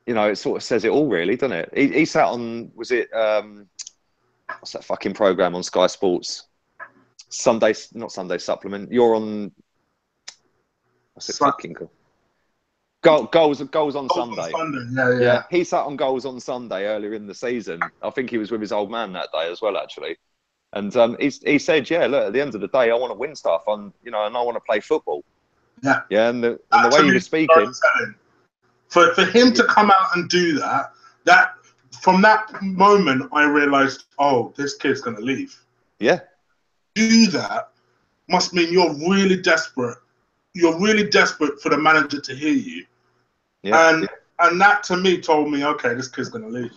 it sort of says it all, really, doesn't it? He sat on, was it, what's that fucking programme on Sky Sports? Not Sunday Supplement. You're on, what's it fucking called? Goals on Sunday. Yeah. He sat on Goals on Sunday earlier in the season. I think he was with his old man that day as well, actually. And he said, "Yeah, look, at the end of the day, I want to win stuff, and I want to play football." Yeah. Yeah, and the way he was speaking, for him to come out and do that from that moment, I realised, oh, this kid's gonna leave. Yeah. Do that must mean you're really desperate. You're really desperate for the manager to hear you. Yeah. And that to me told me, okay, this kid's gonna leave.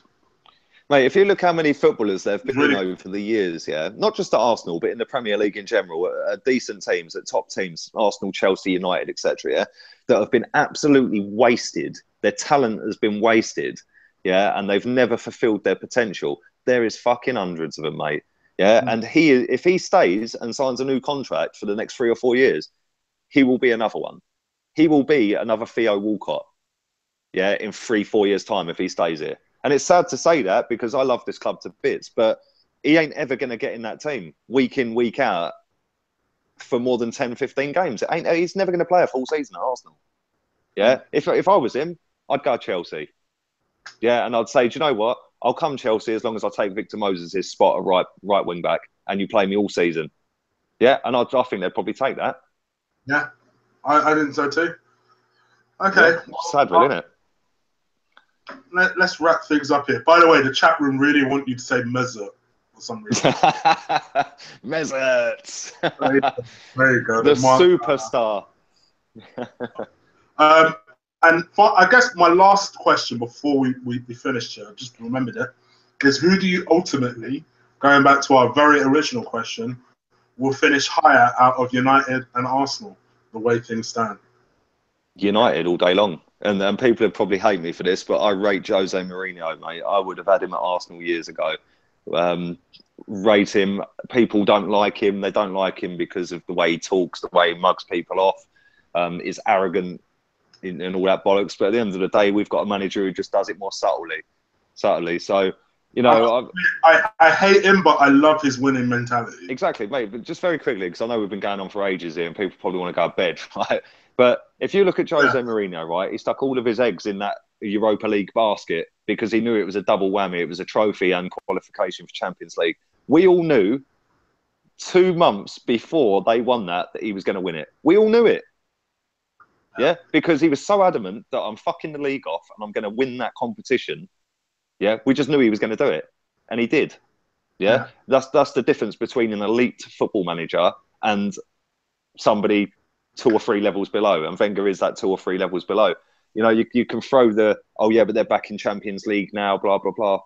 Mate, if you look how many footballers there have been over the years, yeah, not just at Arsenal, but in the Premier League in general, at decent teams, at top teams, Arsenal, Chelsea, United, etc., yeah, that have been absolutely wasted. Their talent has been wasted, yeah, and they've never fulfilled their potential. There is fucking hundreds of them, mate. Yeah, and if he stays and signs a new contract for the next 3 or 4 years, he will be another one. He will be another Theo Walcott, yeah, in 3-4 years' time if he stays here. And it's sad to say that, because I love this club to bits, but he ain't ever going to get in that team week in, week out for more than 10, 15 games. He's never going to play a full season at Arsenal. Yeah. If I was him, I'd go Chelsea. Yeah. And I'd say, do you know what? I'll come Chelsea as long as I take Victor Moses' spot at right wing back and you play me all season. Yeah. And I think they'd probably take that. Yeah. I think so too. Okay. Yeah, sad, really, isn't it? Let's wrap things up here. By the way, the chat room really want you to say Mesut for some reason. Mesut. There you go. The superstar. And I guess my last question before we finish here, I just remembered it, is who do you ultimately, going back to our very original question, will finish higher out of United and Arsenal, the way things stand? United all day long. And people would probably hate me for this, but I rate Jose Mourinho, mate. I would have had him at Arsenal years ago. Rate him. People don't like him. They don't like him because of the way he talks, the way he mugs people off, is arrogant and all that bollocks. But at the end of the day, we've got a manager who just does it more subtly. So, I hate him, but I love his winning mentality. Exactly, mate. But just very quickly, because I know we've been going on for ages here and people probably want to go to bed, right? But if you look at Jose Mourinho, right, he stuck all of his eggs in that Europa League basket because he knew it was a double whammy. It was a trophy and qualification for Champions League. We all knew 2 months before they won that he was going to win it. We all knew it. Yeah, because he was so adamant that I'm fucking the league off and I'm going to win that competition. Yeah, we just knew he was going to do it, and he did. Yeah, that's the difference between an elite football manager and somebody 2 or 3 levels below. And Wenger is that 2 or 3 levels below. You know, you can throw the, oh yeah, but they're back in Champions League now, blah blah blah,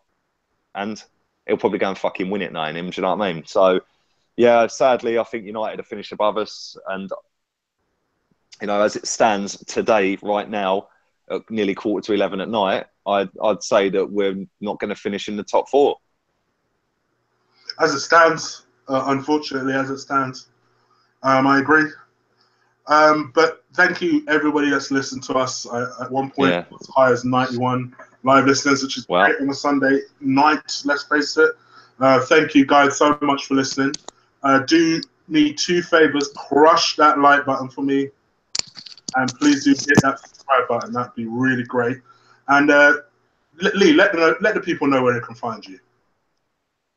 and he'll probably go and fucking win it now in him. Do you know what I mean? So, yeah, sadly, I think United have finished above us, and you know, as it stands today, right now, at nearly 11:15 at night, I'd say that we're not going to finish in the top 4. As it stands, unfortunately, as it stands, I agree. But thank you, everybody that's listened to us. At one point, as high as 91 live listeners, which is great on a Sunday night, let's face it. Thank you, guys, so much for listening. Do need 2 favors. Crush that like button for me. And please do hit that subscribe button. That'd be really great. And Lee, let the people know where they can find you.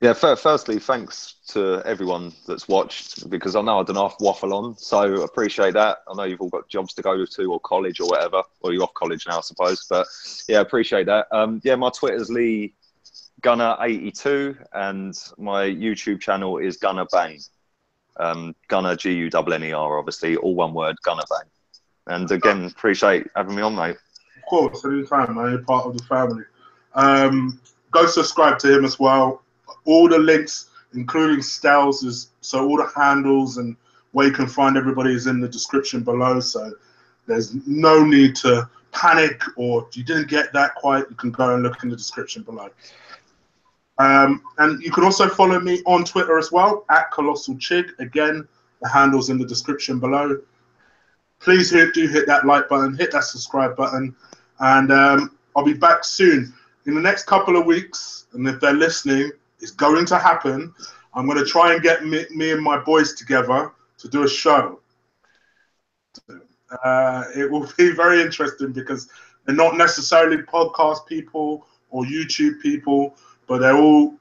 Yeah, firstly, thanks to everyone that's watched, because I know I don't have to waffle on, so appreciate that. I know you've all got jobs to go to or college or whatever, or you're off college now, I suppose. But yeah, appreciate that. Yeah, my Twitter's Lee Gunner82, and my YouTube channel is Gunner Bang. Gunner Gunner, obviously, all one word, Gunner Bang. And again, appreciate having me on, mate. Of course, anytime, man. You're part of the family. Go subscribe to him as well. All the links, including Stel's, so all the handles and where you can find everybody is in the description below. So there's no need to panic, or if you didn't get that quite, you can go and look in the description below. And you can also follow me on Twitter as well, @ColossalChig. Again, the handle's in the description below. Please do hit that like button, hit that subscribe button, and I'll be back soon. In the next couple of weeks, and if they're listening, it's going to happen. I'm going to try and get me and my boys together to do a show. It will be very interesting because they're not necessarily podcast people or YouTube people, but they're all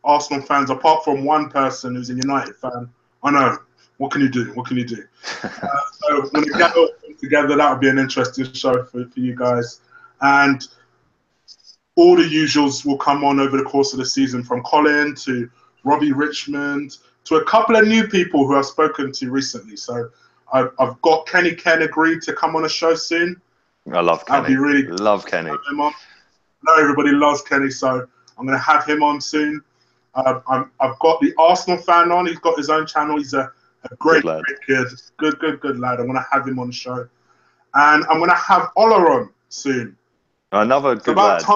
Arsenal fans, apart from one person who's a United fan. I know. What can you do? What can you do? So when we get all together, that would be an interesting show for you guys. And all the usuals will come on over the course of the season, from Colin to Robbie Richmond to a couple of new people who I've spoken to recently. So I've got Kenny Ken agreed to come on a show soon. I love Kenny. That'd be really love Kenny. Have him on. I know everybody loves Kenny, so I'm going to have him on soon. I've got the Arsenal fan on. He's got his own channel. He's a great kid. Good lad. I'm going to have him on the show. And I'm going to have Ola on soon. Another good lad. Time.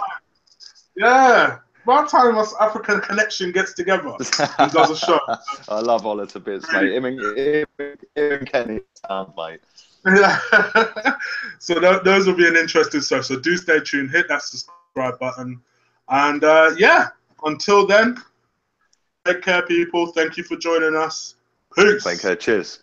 Yeah. About time us African Connection gets together and does a show. I love Ola to bits, mate. Him and Kenny, mate. Yeah. So those will be an interesting stuff. So do stay tuned. Hit that subscribe button. And yeah, until then, take care, people. Thank you for joining us. Peace. Take care. Cheers.